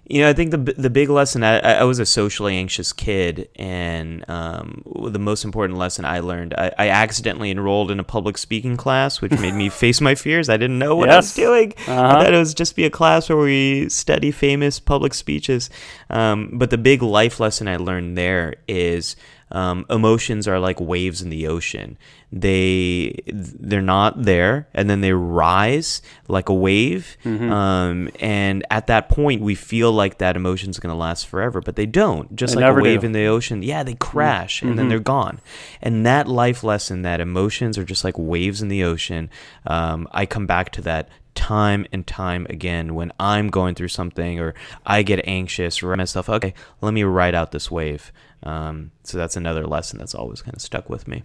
I think the big lesson, I was a socially anxious kid, and the most important lesson I learned, I accidentally enrolled in a public speaking class, which made me face my fears. I didn't know what I was doing. I thought it was just be a class where we study famous public speeches. But the big life lesson I learned there is emotions are like waves in the ocean. They're not there, and then they rise like a wave. And at that point, we feel like that emotion is going to last forever, but they don't. Just They like a never wave do. in the ocean, they crash and then they're gone. And that life lesson, that emotions are just like waves in the ocean, I come back to that time and time again when I'm going through something or I get anxious or myself. Okay, let me ride out this wave. So that's another lesson that's always kind of stuck with me.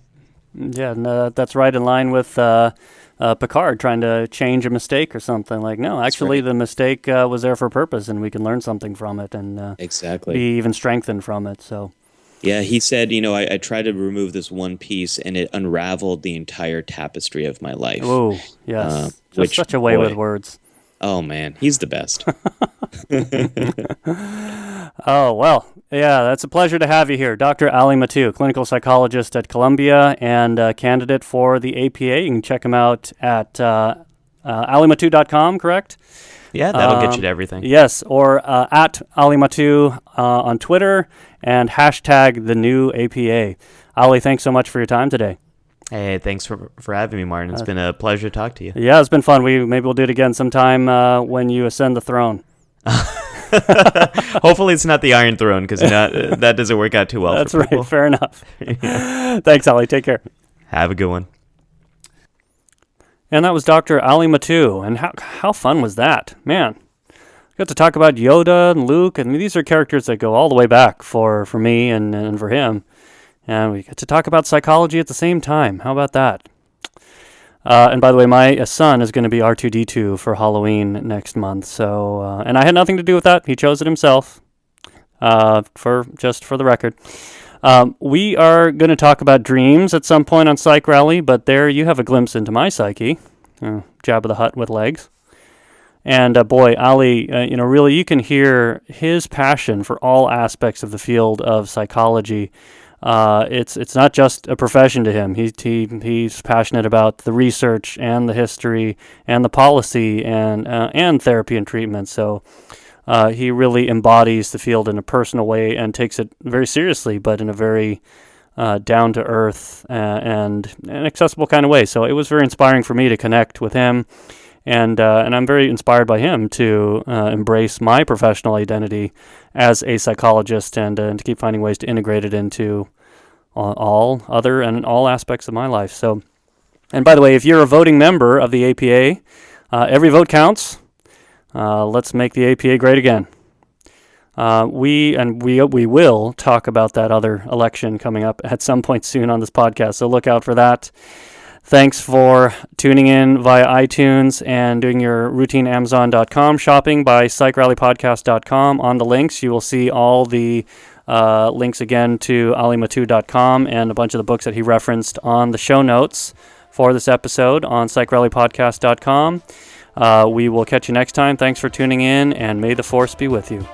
Yeah, and that's right in line with Picard trying to change a mistake or something. Like, no, actually the mistake was there for a purpose, and we can learn something from it and Exactly. be even strengthened from it. So, Yeah, he said, I tried to remove this one piece, and it unraveled the entire tapestry of my life. oh, yes. Just which, such a way boy. with words. Oh, man, he's the best. Oh, well, yeah, that's a pleasure to have you here. Dr. Ali Mattu, clinical psychologist at Columbia and candidate for the APA. You can check him out at alimattu.com, correct? Yeah, that'll get you to everything. Yes, or at Ali Mattu on Twitter and hashtag the new APA. Ali, thanks so much for your time today. Hey, thanks for having me, Martin. It's been a pleasure to talk to you. Yeah, it's been fun. Maybe we'll do it again sometime when you ascend the throne. Hopefully it's not the Iron Throne, because that doesn't work out too well. That's for right. people. Fair enough. Thanks, Ali. Take care. Have a good one. And that was Dr. Ali Mattu. And how fun was that? Man, got to talk about Yoda and Luke. And these are characters that go all the way back for me and for him. And we get to talk about psychology at the same time. How about that? And by the way, my son is going to be R2-D2 for Halloween next month. So, and I had nothing to do with that. He chose it himself. For the record, we are going to talk about dreams at some point on Psych Rally. But there, you have a glimpse into my psyche. Jabba the Hutt with legs. And boy, Ali, really, you can hear his passion for all aspects of the field of psychology. It's not just a profession to him. He's passionate about the research and the history and the policy and therapy and treatment. So he really embodies the field in a personal way and takes it very seriously, but in a very down to earth and an accessible kind of way. So it was very inspiring for me to connect with him, and I'm very inspired by him to embrace my professional identity as a psychologist and to keep finding ways to integrate it into all other and all aspects of my life. So, and by the way, if you're a voting member of the APA, every vote counts. Let's make the APA great again. We will talk about that other election coming up at some point soon on this podcast, so look out for that. Thanks for tuning in via iTunes and doing your routine Amazon.com shopping by psychrallypodcast.com. On the links, you will see all the links again to alimattu.com and a bunch of the books that he referenced on the show notes for this episode on psychrallypodcast.com. We will catch you next time. Thanks for tuning in, and may the force be with you.